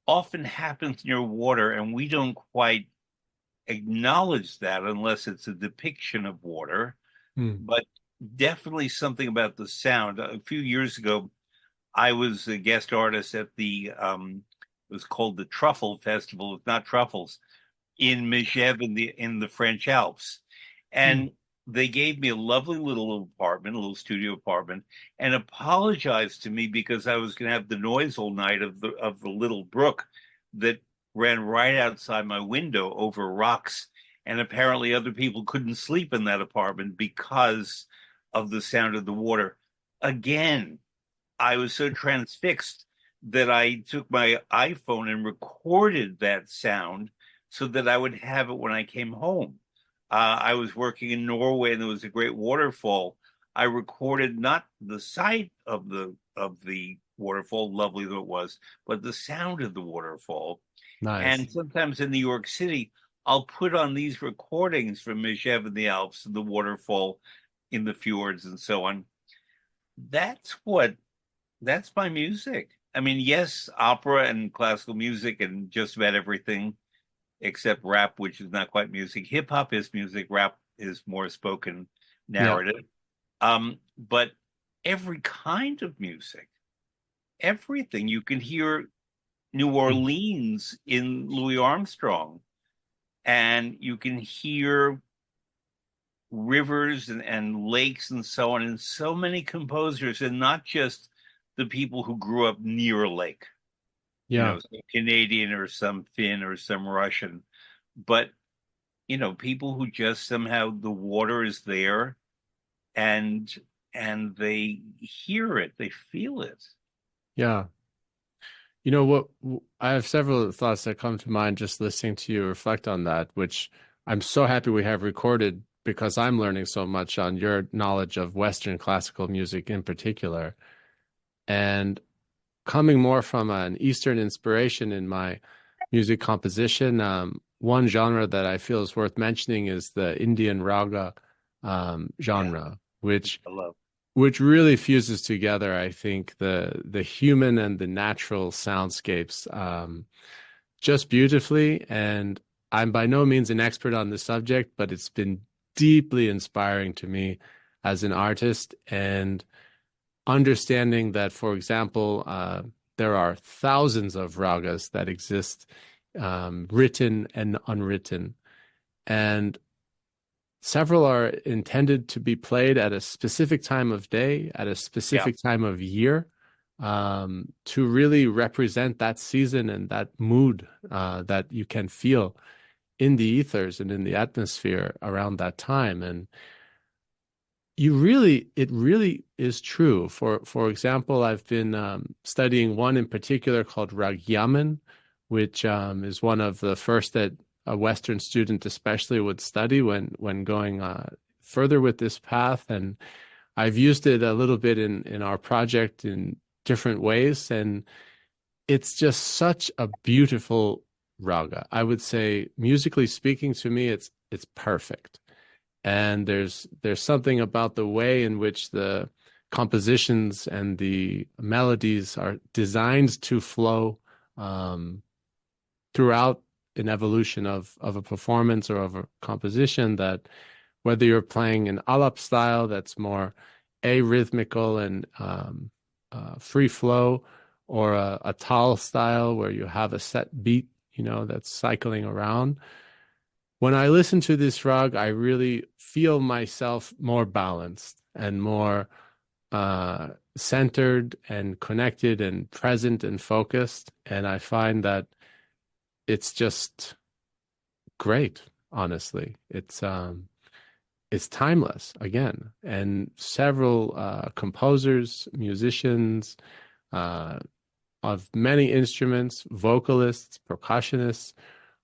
often happens near water, and we don't quite acknowledge that unless it's a depiction of water. Hmm. But definitely something about the sound. A few years ago, I was a guest artist at it was called the Truffle Festival, if not truffles, in Megève in the French Alps, Hmm. and they gave me a lovely little apartment, a little studio apartment, and apologized to me because I was going to have the noise all night of the little brook that ran right outside my window over rocks, and apparently other people couldn't sleep in that apartment because of the sound of the water. Again, I was so transfixed that I took my iPhone and recorded that sound so that I would have it when I came home. I was working in Norway and there was a great waterfall. I recorded not the sight of the waterfall, lovely though it was, but the sound of the waterfall. Nice. And sometimes in New York City, I'll put on these recordings from Megève in the Alps and the waterfall in the fjords and so on. That's what that's my music. I mean, yes, opera and classical music and just about everything except rap, which is not quite music. Hip hop is music, rap is more spoken Yeah. narrative. But every kind of music, everything you can hear New Hmm. Orleans in Louis Armstrong, and you can hear rivers and lakes and so on, and so many composers, and not just the people who grew up near a lake, Yeah. some Canadian or some Finn or some Russian, but people who just somehow the water is there and they hear it, they feel it. Yeah. You know what? I have several thoughts that come to mind just listening to you reflect on that, which I'm so happy we have recorded because I'm learning so much on your knowledge of Western classical music in particular. And coming more from an Eastern inspiration in my music composition, one genre that I feel is worth mentioning is the Indian raga Yeah, genre, which I love. really fuses together, I think, the human and the natural soundscapes just beautifully. And I'm by no means an expert on the subject, but it's been deeply inspiring to me as an artist and understanding that, for example, there are thousands of ragas that exist, written and unwritten, and several are intended to be played at a specific time of day, at a Yeah, specific time of year, to really represent that season and that mood that you can feel in the ethers and in the atmosphere around that time. And it really is true. For example, I've been studying one in particular called Raghyaman, which is one of the first that a Western student especially would study when going further with this path. And I've used it a little bit in our project in different ways, and it's just such a beautiful raga. I would say, musically speaking, to me, it's perfect. And there's something about the way in which the compositions and the melodies are designed to flow um, throughout an evolution of a performance or of a composition, that whether you're playing an alap style that's more arrhythmical and free flow, or a tal style where you have a set beat, that's cycling around. When I listen to this rag, I really feel myself more balanced and more centered and connected and present and focused. And I find that it's just great, honestly. It's timeless again. And several composers, musicians, uh, of many instruments, vocalists, percussionists,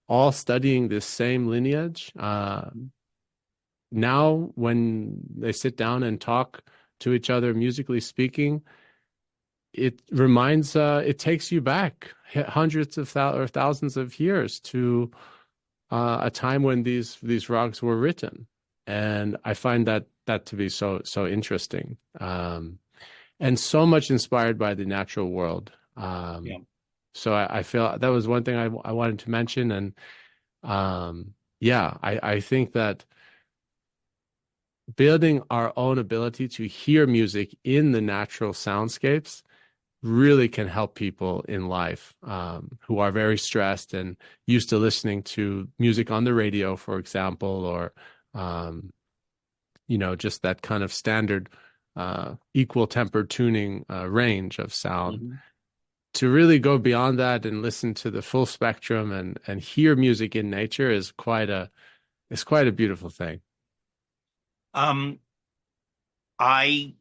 all studying this same lineage. Now, when they sit down and talk to each other, musically speaking, it takes you back hundreds of or thousands of years to a time when these rags were written, and I find that to be so interesting, and so much inspired by the natural world. Yeah. So I feel that was one thing I wanted to mention, and yeah, I think that building our own ability to hear music in the natural soundscapes really can help people in life who are very stressed and used to listening to music on the radio, for example, or just that kind of standard equal temper tuning range of sound. Mhm. To really go beyond that and listen to the full spectrum and hear music in nature is quite a beautiful thing. Um, I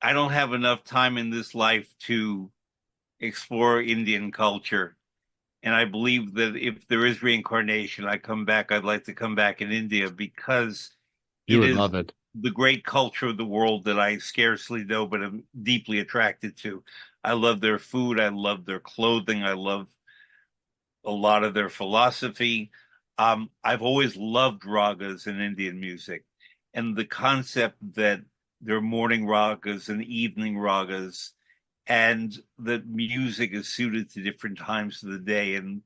I don't have enough time in this life to explore Indian culture. And I believe that if there is reincarnation, I'd like to come back in India because You it would is love it. the great culture of the world that I scarcely know, but am deeply attracted to. I love their food. I love their clothing. I love a lot of their philosophy. I've always loved ragas in Indian music, and the concept that there are morning ragas and evening ragas, and that music is suited to different times of the day, and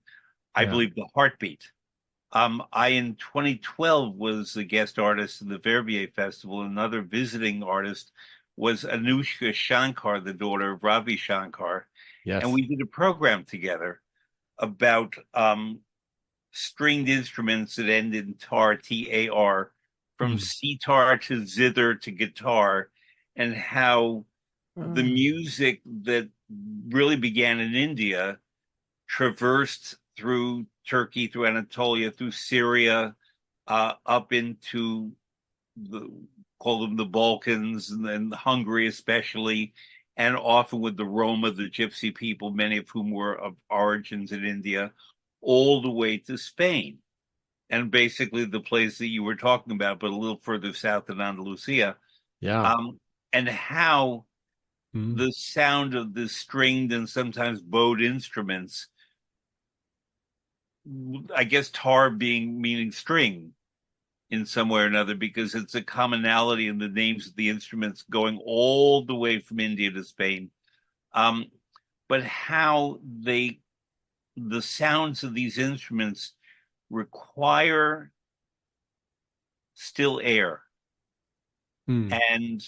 I Yeah. believe the heartbeat. I in 2012 was a guest artist in the Verbier Festival. Another visiting artist was Anushka Shankar, the daughter of Ravi Shankar, and Yes. we did a program together about stringed instruments that end in tar, T-A-R, from Mm. sitar to zither to guitar, and how the Oh, music that really began in India traversed through Turkey, through Anatolia, through Syria, up into the call them the Balkans and then Hungary especially, and often with the Roma, the Gypsy people, many of whom were of origins in India, all the way to Spain. And basically the place that you were talking about, but a little further south in Andalusia, yeah. um, and how Mm. the sound of the stringed and sometimes bowed instruments, I guess tar being meaning string in some way or another, because it's a commonality in the names of the instruments going all the way from India to Spain. Um, but how the sounds of these instruments require still air. Mm. And,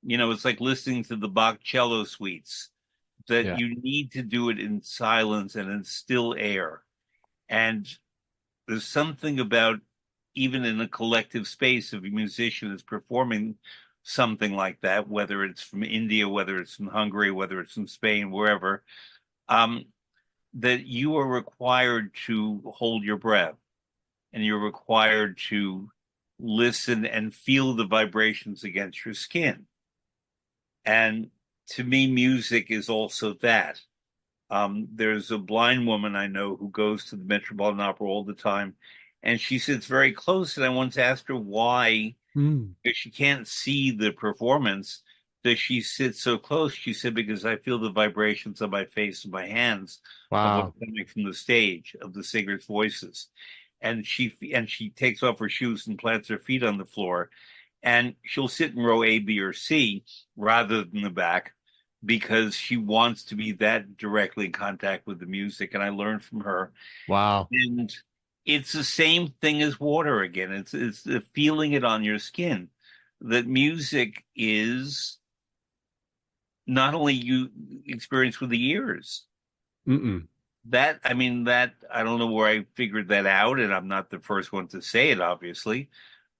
it's like listening to the Bach cello suites, that Yeah. you need to do it in silence and in still air. And there's something about, even in a collective space, if a musician is performing something like that, whether it's from India, whether it's from Hungary, whether it's from Spain, wherever, um, that you are required to hold your breath and you're required to listen and feel the vibrations against your skin. And to me, music is also that. There's a blind woman I know who goes to the Metropolitan Opera all the time, and she sits very close. And I once asked her why, Mm. if she can't see the performance, does she sit so close? She said, because I feel the vibrations of my face and my hands of what's Wow. coming from the stage, of the singers' voices. And she takes off her shoes and plants her feet on the floor, and she'll sit in row A, B, or C rather than the back, because she wants to be that directly in contact with the music. And I learned from her. Wow. And it's the same thing as water again. It's the feeling it on your skin. That music is not only you experience with the ears. Mm-mm. That I mean that I don't know where I figured that out, and I'm not the first one to say it, obviously.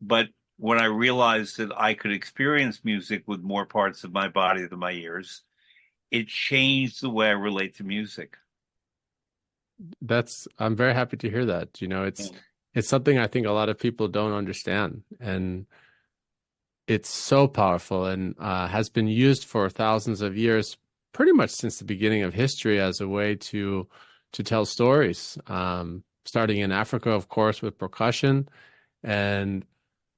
But when I realized that I could experience music with more parts of my body than my ears, it changed the way I relate to music. I'm very happy to hear that. It's something I think a lot of people don't understand, and it's so powerful and has been used for thousands of years pretty much since the beginning of history as a way to tell stories. Starting in Africa, of course, with percussion and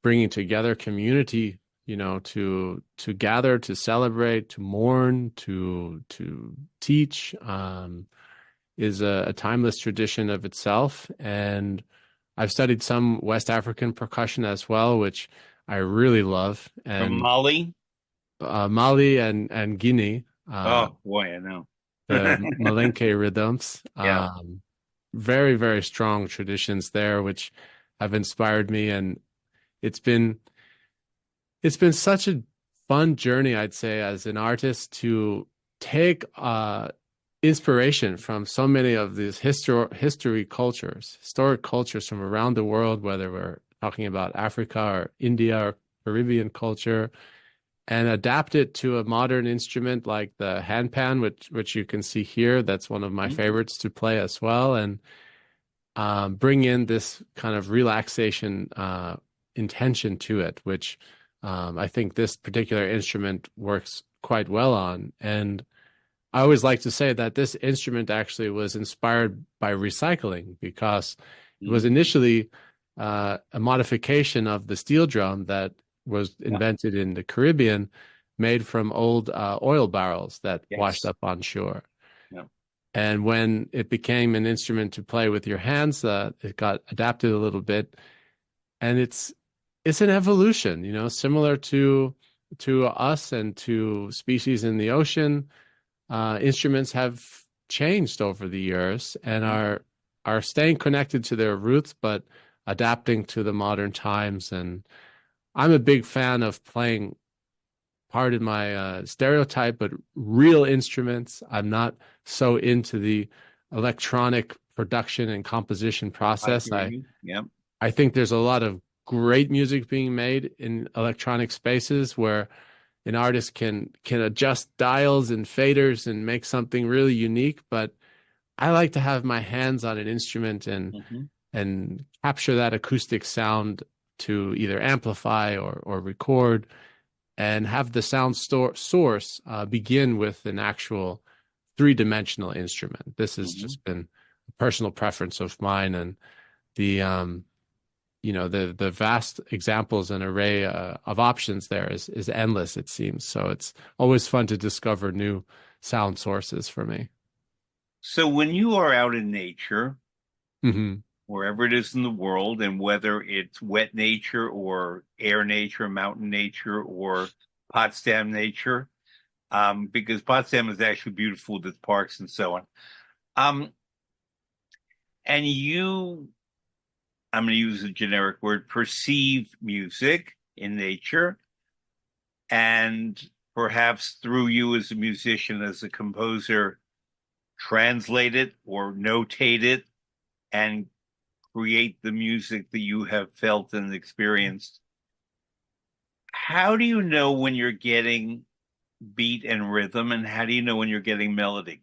bringing together community, to gather, to celebrate, to mourn, to teach, is a timeless tradition of itself. And I've studied some West African percussion as well, which I really love. From And Mali. Mali and Guinea, Oh boy, I know. the Malinke rhythms, Yeah. very, very strong traditions there, which have inspired me. And it's been it's been such a fun journey, I'd say, as an artist to take inspiration from so many of these historic cultures from around the world, whether we're talking about Africa or India or Caribbean culture, and adapt it to a modern instrument like the handpan, which you can see here. That's one of my Mhm. favorites to play as well, and bring in this kind of relaxation intention to it, which I think this particular instrument works quite well on. And I always like to say that this instrument actually was inspired by recycling because it was Mhm. initially a modification of the steel drum that was Yeah. invented in the Caribbean, made from old oil barrels that washed Yes. up on shore. Yeah. And when it became an instrument to play with your hands, it got adapted a little bit, and it's an evolution, similar to us and to species in the ocean. Instruments have changed over the years and Mhm. are staying connected to their roots, but adapting to the modern times. And I'm a big fan of playing, pardon my stereotype, but real instruments. I'm not so into the electronic production and composition I process. hear you. Yeah. I think there's a lot of great music being made in electronic spaces where an artist can adjust dials and faders and make something really unique. But I like to have my hands on an instrument Hmm. and capture that acoustic sound to either amplify or record, and have the source begin with an actual three-dimensional instrument. This has Hmm. just been a personal preference of mine, and the the vast examples and array of options there is endless, it seems. So it's always fun to discover new sound sources for me. So when you are out in nature, Hmm. wherever it is in the world, and whether it's wet nature or air nature, mountain nature, or Potsdam nature, because Potsdam is actually beautiful with its parks and so on. Um, and you, I'm going to use a generic word, perceive music in nature, and perhaps through you as a musician, as a composer, translate it or notate it and create the music that you have felt and experienced. How do you know when you're getting beat and rhythm, and how do you know when you're getting melody?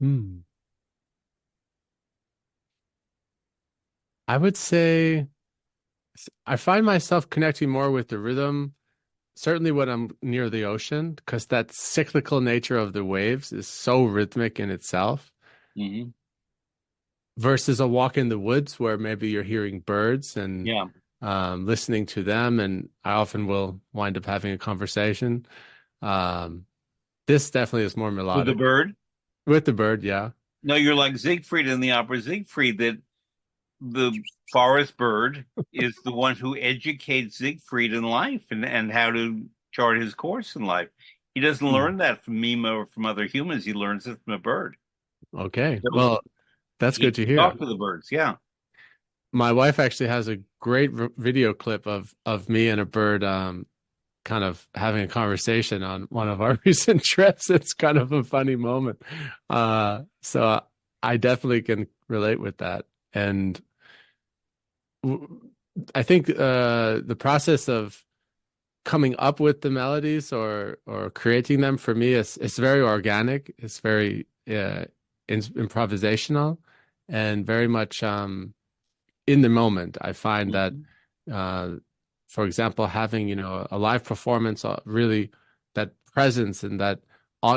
Hmm. I would say I find myself connecting more with the rhythm, certainly when I'm near the ocean, because that cyclical nature of the waves is so rhythmic in itself, Hmm. versus a walk in the woods where maybe you're hearing birds and Yeah. listening to them. And I often will wind up having a conversation. Um, this definitely is more With the melodic bird? with the bird. Yeah. No, you're like Siegfried in the opera Siegfried, that the forest bird is the one who educates Siegfried in life and how to chart his course in life. He doesn't Hmm. learn that from Mima or from other humans. He learns it from a bird. Okay. So Well, that's he good to can hear. talk to the birds. Yeah. My wife actually has a great video clip of me and a bird kind of having a conversation on one of our recent trips. It's kind of a funny moment. So I definitely can relate with that. And I think the process of coming up with the melodies or creating them for me is very organic. It's very improvisational and very much in the moment. I find that, Mhm. uh, for example, having a live performance really that presence and that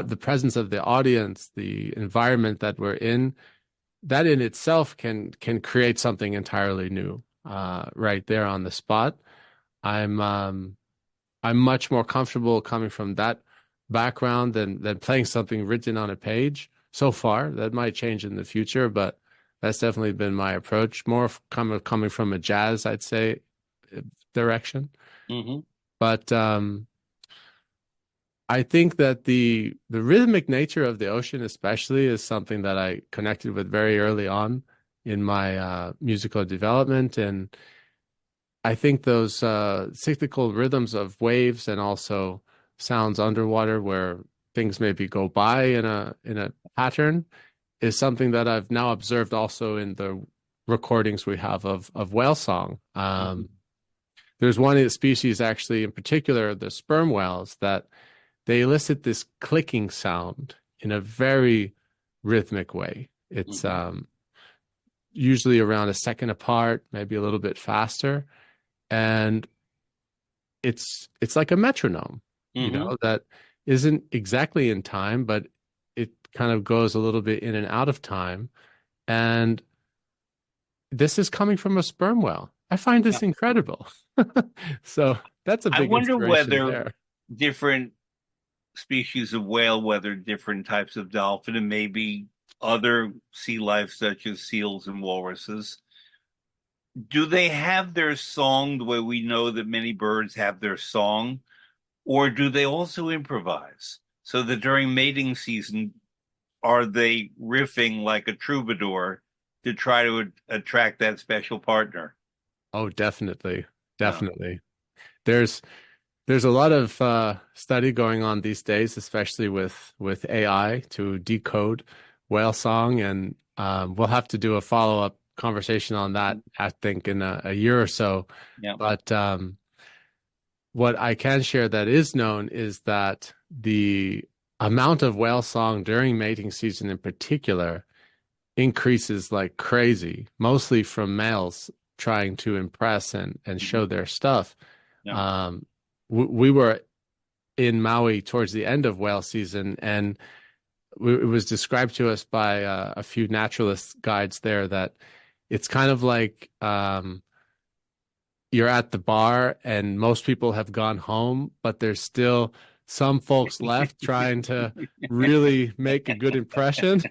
the presence of the audience, the environment that we're in, that in itself can create something entirely new, right there on the spot. I'm I'm much more comfortable coming from that background than playing something written on a page so far. That might change in the future, but that's definitely been my approach. More coming from a jazz, I'd say, direction. Hmm. But I think that the rhythmic nature of the ocean, especially, is something that I connected with very early on in my musical development, and I think those cyclical rhythms of waves and also sounds underwater where things maybe go by in a pattern is something that I've now observed also in the recordings we have of whale song. There's one species actually in particular, the sperm whales, that they elicit this clicking sound in a very rhythmic way. It's Hmm. usually around a second apart, maybe a little bit faster, and it's like a metronome, Hmm. that isn't exactly in time, but it kind of goes a little bit in and out of time. And this is coming from a sperm whale. I find Yeah. this incredible. So that's a I big wonder inspiration whether there. different species of whale, whether different types of dolphin, and maybe other sea life such as seals and walruses, do they have their song the way we know that many birds have their song, or do they also improvise? So that during mating season, are they riffing like a troubadour to try to attract that special partner? Oh, definitely. Yeah. Definitely. There's there's a lot of study going on these days, especially with AI to decode whale song, and we'll have to do a follow-up conversation on that, I think, in a year or so. Yeah. But what I can share that is known is that the amount of whale song during mating season in particular increases like crazy, mostly from males trying to impress and Mhm. show their stuff. Yeah. Um, we were in Maui towards the end of whale season, and it was described to us by a few naturalist guides there that it's kind of like you're at the bar and most people have gone home, but there's still some folks left trying to really make a good impression.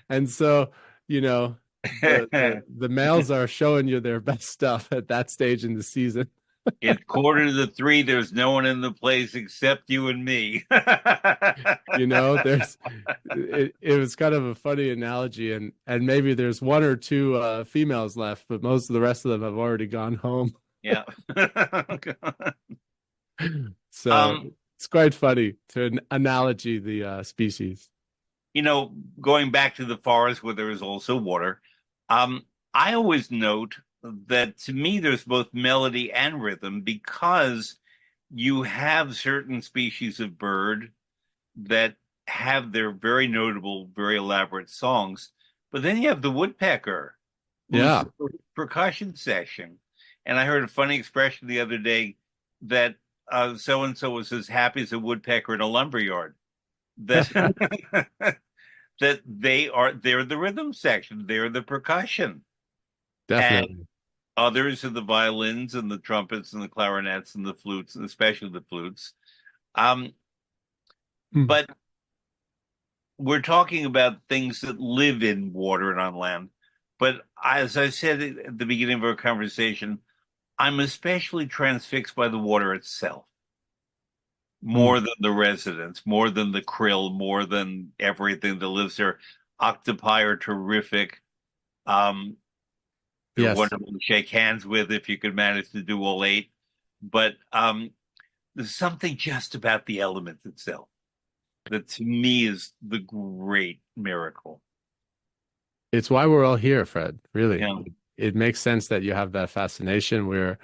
And so, you know, the males are showing you their best stuff at that stage in the season. It's 2:45. There's no one in the place except you and me. There's it was kind of a funny analogy, and maybe there's one or two females left, but most of the rest of them have already gone home. Yeah. So um, it's quite funny to analogy the species. you know, going back to the forest where there is also water, um, I always note that to me there's both melody and rhythm because you have certain species of bird that have their very notable, very elaborate songs. But then you have the woodpecker, who's Yeah. the percussion section. And I heard a funny expression the other day that so and so was as happy as a woodpecker in a lumberyard. That that they're the rhythm section, they're the percussion, and Definitely. others are the violins and the trumpets and the clarinets and the flutes, and especially the flutes. Um, Hmm. but we're talking about things that live in water and on land. But as I said at the beginning of our conversation, I'm especially transfixed by the water itself, Hmm. more than the residents, more than the krill, more than everything that lives there. Octopi are terrific. Um, they're Yes. wonderful to shake hands with if you could manage to do all eight. But there's something just about the element itself that to me is the great miracle. It's why we're all here, Fred. Really. Yeah. It makes sense that you have that fascination. We're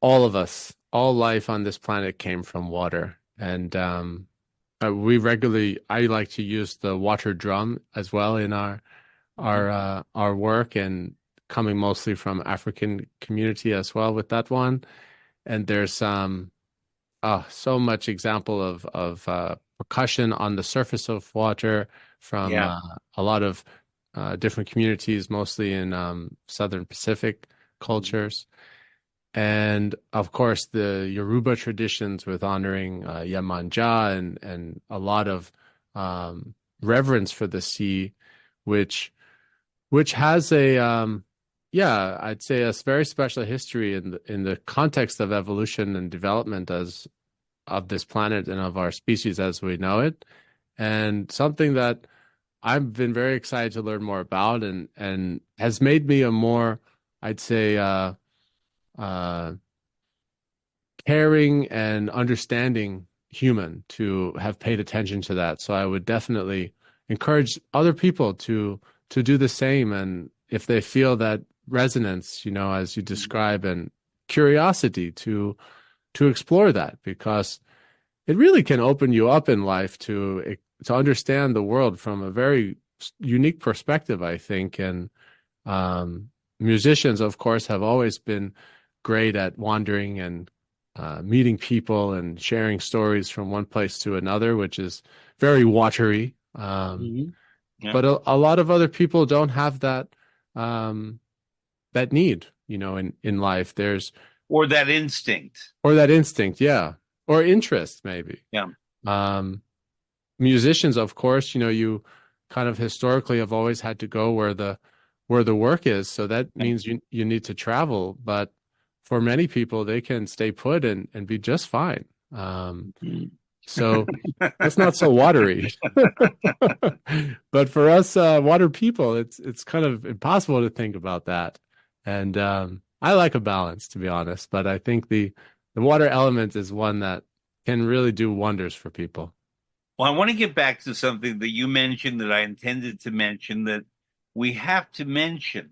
all of us, all life on this planet came from water. And I like to use the water drum as well in Mhm. our work, and coming mostly from African community as well with that one. And there's so much example of percussion on the surface of water from Yeah. a lot of different communities, mostly in Southern Pacific Mhm. cultures. And of course, the Yoruba traditions with honoring Yemanja and a lot of um, reverence for the sea, which has a yeah, I'd say a very special history in the context of evolution and development as of this planet and of our species as we know it, and something that I've been very excited to learn more about and has made me a more, I'd say, uh, caring and understanding human to have paid attention to that. So I would definitely encourage other people to do the same. And if they feel that resonance, as you describe, and curiosity to explore that, because it really can open you up in life to understand the world from a very unique perspective, I think. And musicians, of course, have always been great at wandering and meeting people and sharing stories from one place to another, which is very watery. Mhm. Yeah. But a lot of other people don't have um, that need, in life. There's Or that instinct. or that instinct, yeah, or interest maybe. Yeah. Um, Musicians, of course, you kind of historically have always had to go where the work is, so that means you need to travel. But for many people, they can stay put and be just fine. Mhm. So that's not so watery. But for us water people, it's kind of impossible to think about that. And I like a balance, to be honest. But I think the water element is one that can really do wonders for people. Well, I want to get back to something that you mentioned that I intended to mention that we have to mention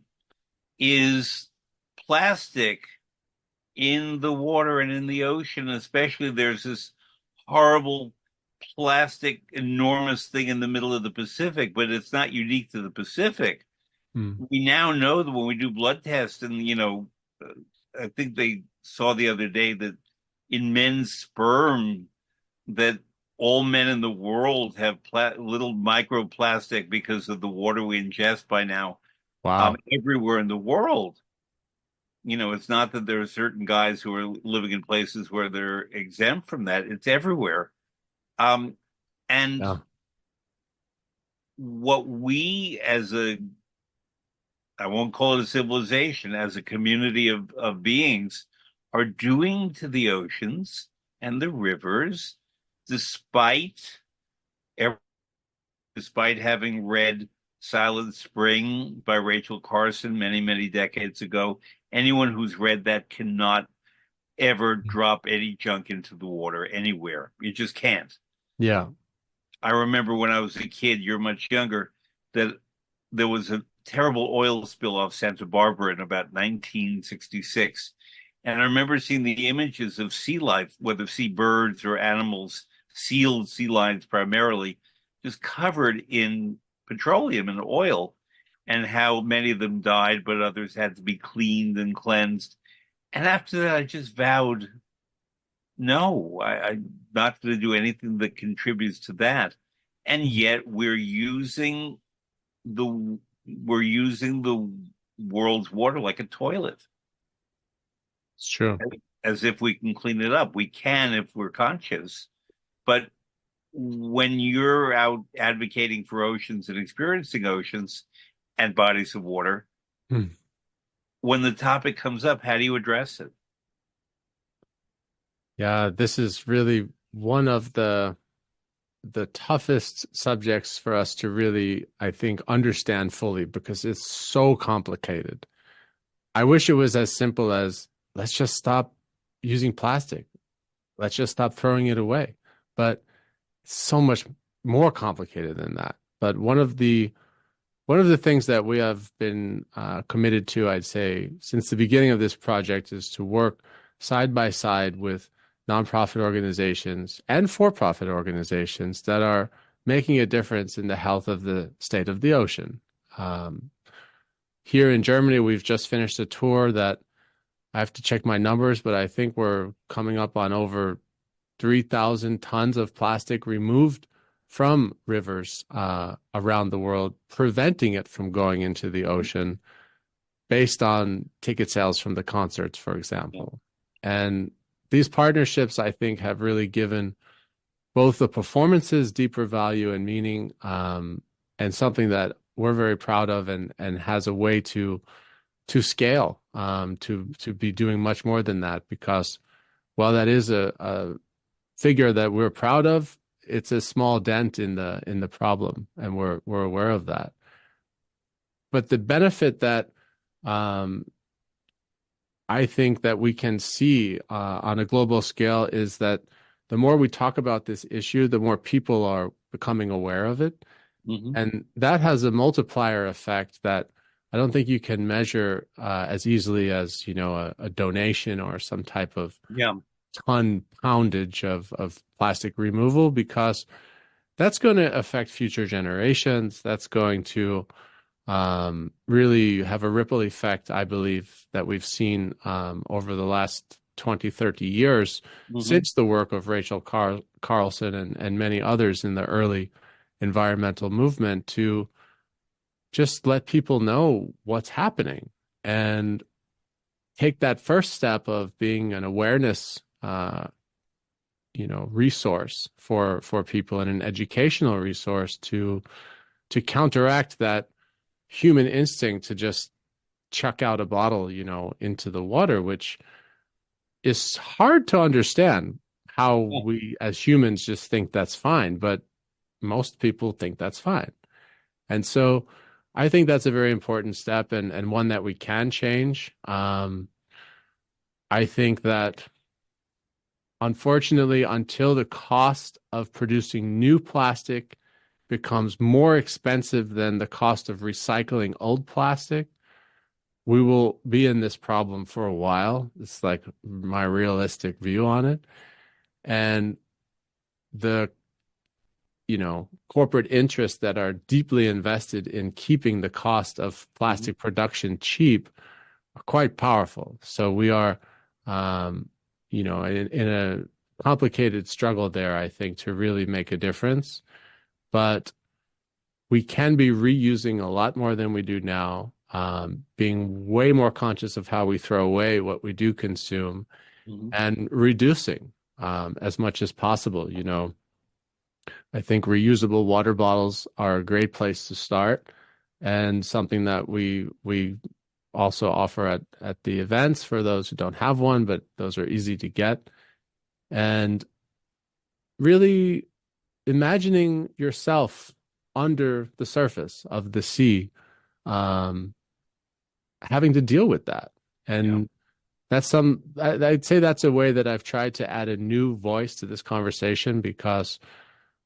is plastic in the water and in the ocean, especially. There's this horrible plastic enormous thing in the middle of the Pacific, but it's not unique to the Pacific. Hmm. We now know that when we do blood tests, and uh, I think they saw the other day that in men's sperm that all men in the world have little microplastic because of the water we ingest by now, Wow. everywhere in the world. It's not that there are certain guys who are living in places where they're exempt from that. It's everywhere. Um, and Yeah. what we as I won't call it a civilization, as a community of beings are doing to the oceans and the rivers, despite despite having read Silent Spring by Rachel Carson many, many decades ago. Anyone who's read that cannot ever drop any junk into the water anywhere. You just can't. Yeah. I remember when I was a kid, you're much younger, that there was a terrible oil spill off Santa Barbara in about 1966. And I remember seeing the images of sea life, whether sea birds or animals, seals, sea lions primarily, just covered in petroleum and oil, and how many of them died, but others had to be cleaned and cleansed. And after that, I just vowed, no, I'm not going to do anything that contributes to that. And yet the we're using the world's water like a toilet, It's true. as if we can clean it up. We can if we're conscious, but when you're out advocating for oceans and experiencing oceans and bodies of water, Hmm. when the topic comes up, how do you address it? Yeah, this is really one of the toughest subjects for us to really, I think, understand fully because it's so complicated. I wish it was as simple as let's just stop using plastic. Let's just stop throwing it away. But it's so much more complicated than that. But one of the things that we have been committed to, I'd say, since the beginning of this project is to work side by side with nonprofit organizations and for-profit organizations that are making a difference in the health of the state of the ocean. Um, Here in Germany, we've just finished a tour that I have to check my numbers, but I think we're coming up on over 3,000 tons of plastic removed from rivers around the world, preventing it from going into the ocean based on ticket sales from the concerts, for Yeah. example. And these partnerships, I think, have really given both the performances deeper value and meaning, and something that we're very proud of, and has a way to scale, to be doing much more than that. Because while that is a figure that we're proud of, it's a small dent in the problem, and we're aware of that. But the benefit that um, I think that we can see on a global scale is that the more we talk about this issue, the more people are becoming aware of it. Hmm. And that has a multiplier effect that I don't think you can measure as easily as, a donation or some type of Yeah. ton poundage of plastic removal, because that's going to affect future generations. That's going to really have a ripple effect, I believe, that we've seen over the last 20, 30 years Hmm. since the work of Rachel Carlson and many others in the early environmental movement, to just let people know what's happening and take that first step of being an awareness resource for people, and an educational resource to counteract that human instinct to just chuck out a bottle, into the water, which is hard to understand how Yeah. we as humans just think that's fine, but most people think that's fine. And so I think that's a very important step, and one that we can change. I think that unfortunately, until the cost of producing new plastic becomes more expensive than the cost of recycling old plastic, we will be in this problem for a while. It's like my realistic view on it. And the, corporate interests that are deeply invested in keeping the cost of Hmm. plastic production cheap are quite powerful. So we are, in a complicated struggle there, I think, to really make a difference. But we can be reusing a lot more than we do now, being way more conscious of how we throw away what we do consume, Hmm. and reducing as much as possible. I think reusable water bottles are a great place to start, and something that we also offer at the events for those who don't have one, but those are easy to get. And really imagining yourself under the surface of the sea, um, having to deal with that. Yeah. And I'd say that's a way that I've tried to add a new voice to this conversation, because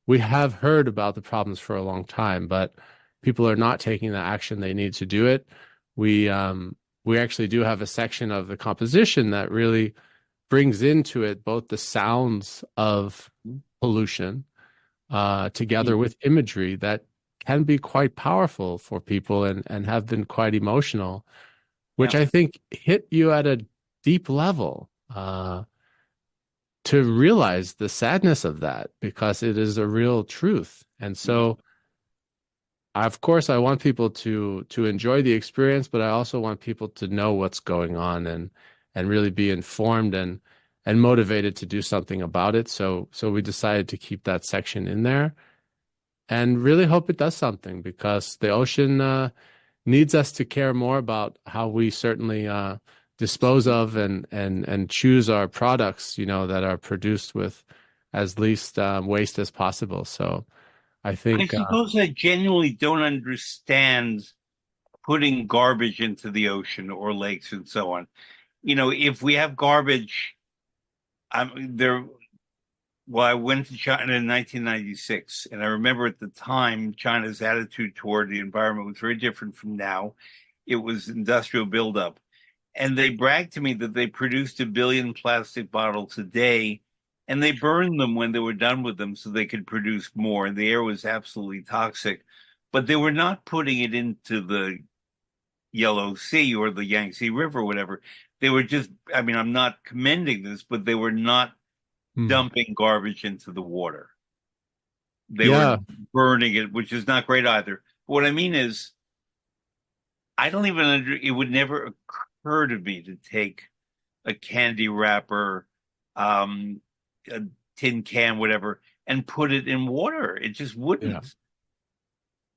we have heard about the problems for a long time, but people are not taking the action they need to do it. We actually do have a section of the composition that really brings into it both the sounds of pollution, together Hmm. with imagery that can be quite powerful for people, and have been quite emotional, which Yeah. I think hit you at a deep level, to realize the sadness of that, because it is a real truth. And Hmm. so, of course, I want people to enjoy the experience, but I also want people to know what's going on, and really be informed and motivated to do something about it. So we decided to keep that section in there, and really hope it does something, because the ocean needs us to care more about how we certainly dispose of and choose our products, that are produced with as least waste as possible. So I I think, suppose I genuinely don't understand putting garbage into the ocean or lakes and so on. If we have garbage, there. Well, I went to China in 1996, and I remember at the time China's attitude toward the environment was very different from now. It was industrial buildup. And they bragged to me that they produced 1 billion plastic bottles a day, and they burned them when they were done with them so they could produce more. And the air was absolutely toxic. But they were not putting it into the Yellow Sea or the Yangtze River or whatever. They were just, I mean, I'm not commending this, but they were not Mm. dumping garbage into the water. They were Yeah, burning it, which is not great either. What I mean is, I don't even it would never occur to me to take a candy wrapper, a tin can, whatever, and put it in water. It just yeah, wouldn't.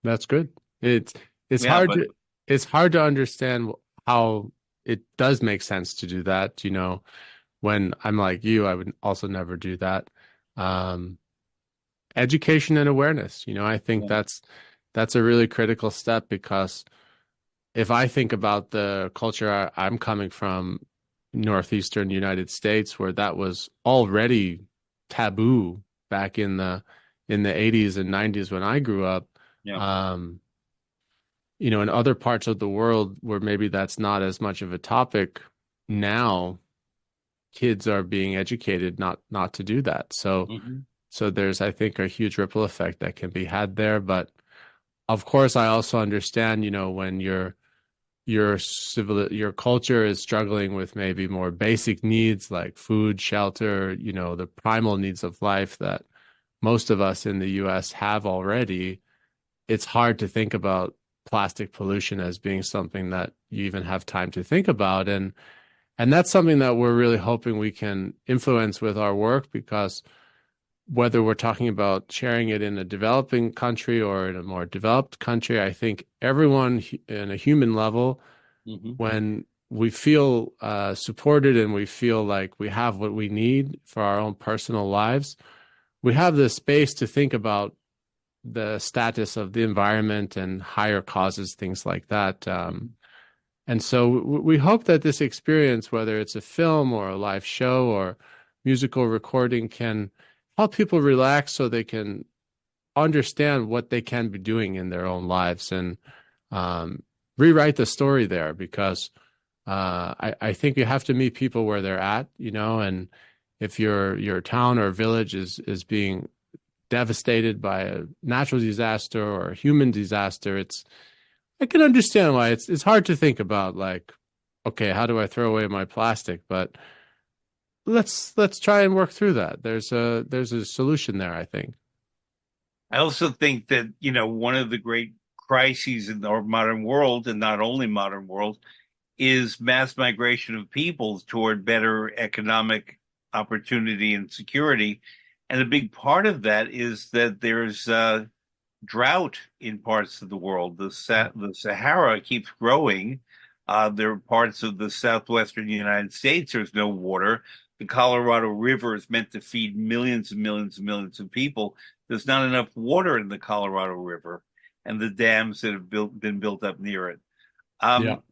that's good. It's it's Yeah, hard but to it's hard to understand how it does make sense to do that. You know, when I'm like you, I would also never do that. Um, Education and awareness, I think yeah. that's a really critical step because if I think about the culture I'm coming from, northeastern United States, where that was already taboo back in the 80s and 90s when I grew up, Yeah. um, in other parts of the world where maybe that's not as much of a topic, now kids are being educated not to do that. Hmm. So there's, I think, a huge ripple effect that can be had there. But of course, I also understand, when your culture is struggling with maybe more basic needs like food, shelter, the primal needs of life that most of us in the US have already, it's hard to think about plastic pollution as being something that you even have time to think about. And that's something that we're really hoping we can influence with our work because whether we're talking about sharing it in a developing country or in a more developed country, I think everyone in a human level, Hmm. when we feel supported and we feel like we have what we need for our own personal lives, we have the space to think about the status of the environment and higher causes, things like that. And so we hope that this experience, whether it's a film or a live show or musical recording, can help people relax so they can understand what they can be doing in their own lives and um, rewrite the story there because I think you have to meet people where they're at, and if your town or village is being devastated by a natural disaster or a human disaster, I can understand why it's hard to think about like, okay, how do I throw away my plastic? But let's try and work through that. There's a solution there, I think. I also think that, one of the great crises in our modern world, and not only modern world, is mass migration of peoples toward better economic opportunity and security. And a big part of that is that there's drought in parts of the world. The Sahara keeps growing. There are parts of the southwestern United States, there's no water. The Colorado River is meant to feed millions and millions and millions of people. There's not enough water in the Colorado River and the dams that have been built up near it. Yeah, Um,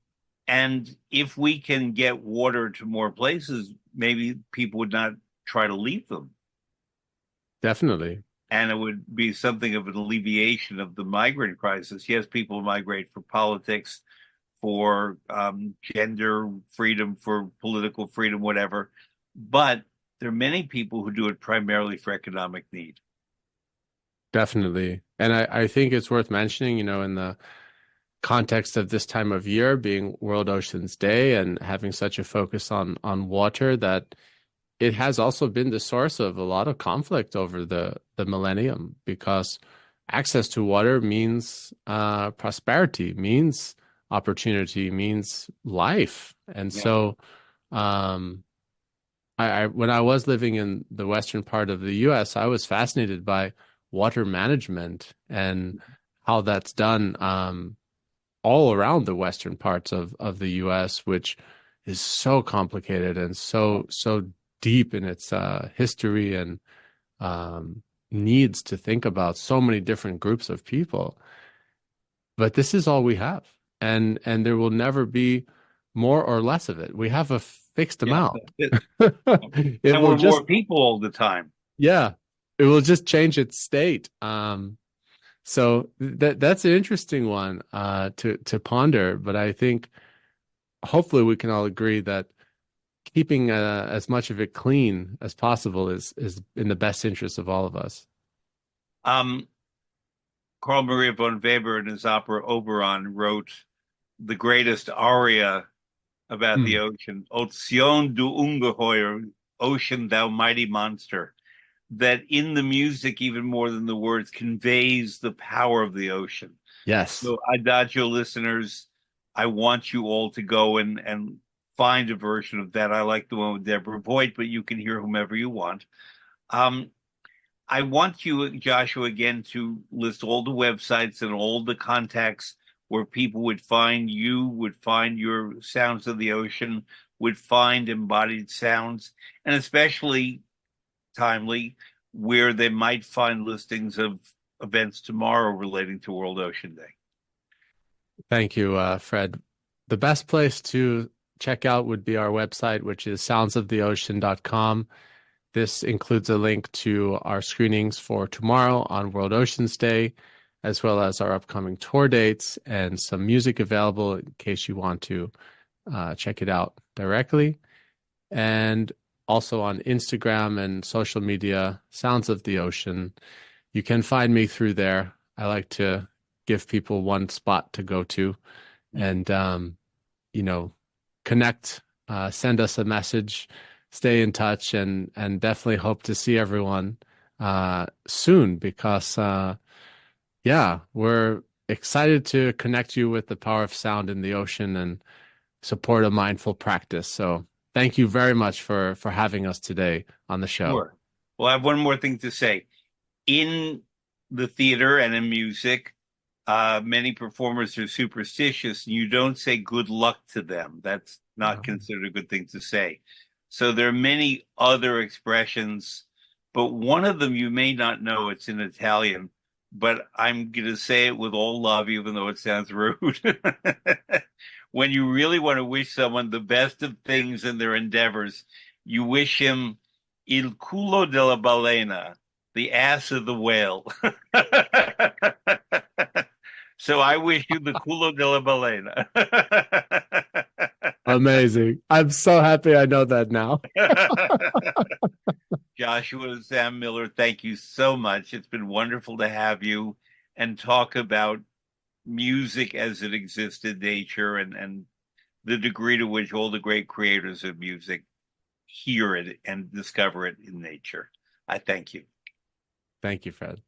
and if we can get water to more places, maybe people would not try to leave them. definitely. And it would be something of an alleviation of the migrant crisis. Yes, people migrate for politics, for gender freedom, for political freedom, whatever. But there are many people who do it primarily for economic need. Definitely. And I think it's worth mentioning, in the context of this time of year being World Oceans Day and having such a focus on water that it has also been the source of a lot of conflict over the millennium because access to water means prosperity, means opportunity, means life. And Yeah. so um when I was living in the western part of the US, I was fascinated by water management and how that's done all around the western parts of the US, which is so complicated and so deep in its history and um, needs to think about so many different groups of people. But this is all we have, and there will never be more or less of it. We have a fixed Yeah, amount. that's it. It And will we're just, more people all the time. yeah, it will just change its state. So that's an interesting one to ponder. But I think hopefully we can all agree that keeping as much of it clean as possible is in the best interest of all of us. Um, Carl Maria von Weber in his opera Oberon wrote the greatest aria about the Mm. ocean, Ozean du Ungeheuer, Ocean, Thou Mighty Monster, that in the music, even more than the words, conveys the power of the ocean. Yes. So, Adagio listeners, I want you all to go and find a version of that. I like the one with Deborah Voigt, but you can hear whomever you want. Um, I want you, Joshua, again to list all the websites and all the contacts where people would find you, would find your sounds of the ocean, would find embodied sounds, and especially timely, where they might find listings of events tomorrow relating to World Ocean Day. Thank you, Fred. The best place to check out would be our website, which is soundsoftheocean.com. This includes a link to our screenings for tomorrow on World Oceans Day, as well as our upcoming tour dates and some music available in case you want to check it out directly. And also on Instagram and social media, Sounds of the Ocean. You can find me through there. I like to give people one spot to go to and, you know, connect, send us a message, stay in touch, and definitely hope to see everyone soon because, yeah, we're excited to connect you with the power of sound in the ocean and support a mindful practice. So thank you very much for having us today on the show. Sure. Well, I have one more thing to say. In the theater and in music, many performers are superstitious, and you don't say good luck to them. That's not considered a good thing to say. So there are many other expressions, but one of them you may not know. It's in Italian, but I'm going to say it with all love, even though it sounds rude. When you really want to wish someone the best of things in their endeavors, you wish him il culo della balena, the ass of the whale. So I wish you the culo della balena. Amazing. I'm so happy I know that now. Joshua and Sam Miller, thank you so much. It's been wonderful to have you and talk about music as it exists in nature and the degree to which all the great creators of music hear it and discover it in nature. I thank you. Thank you, Fred.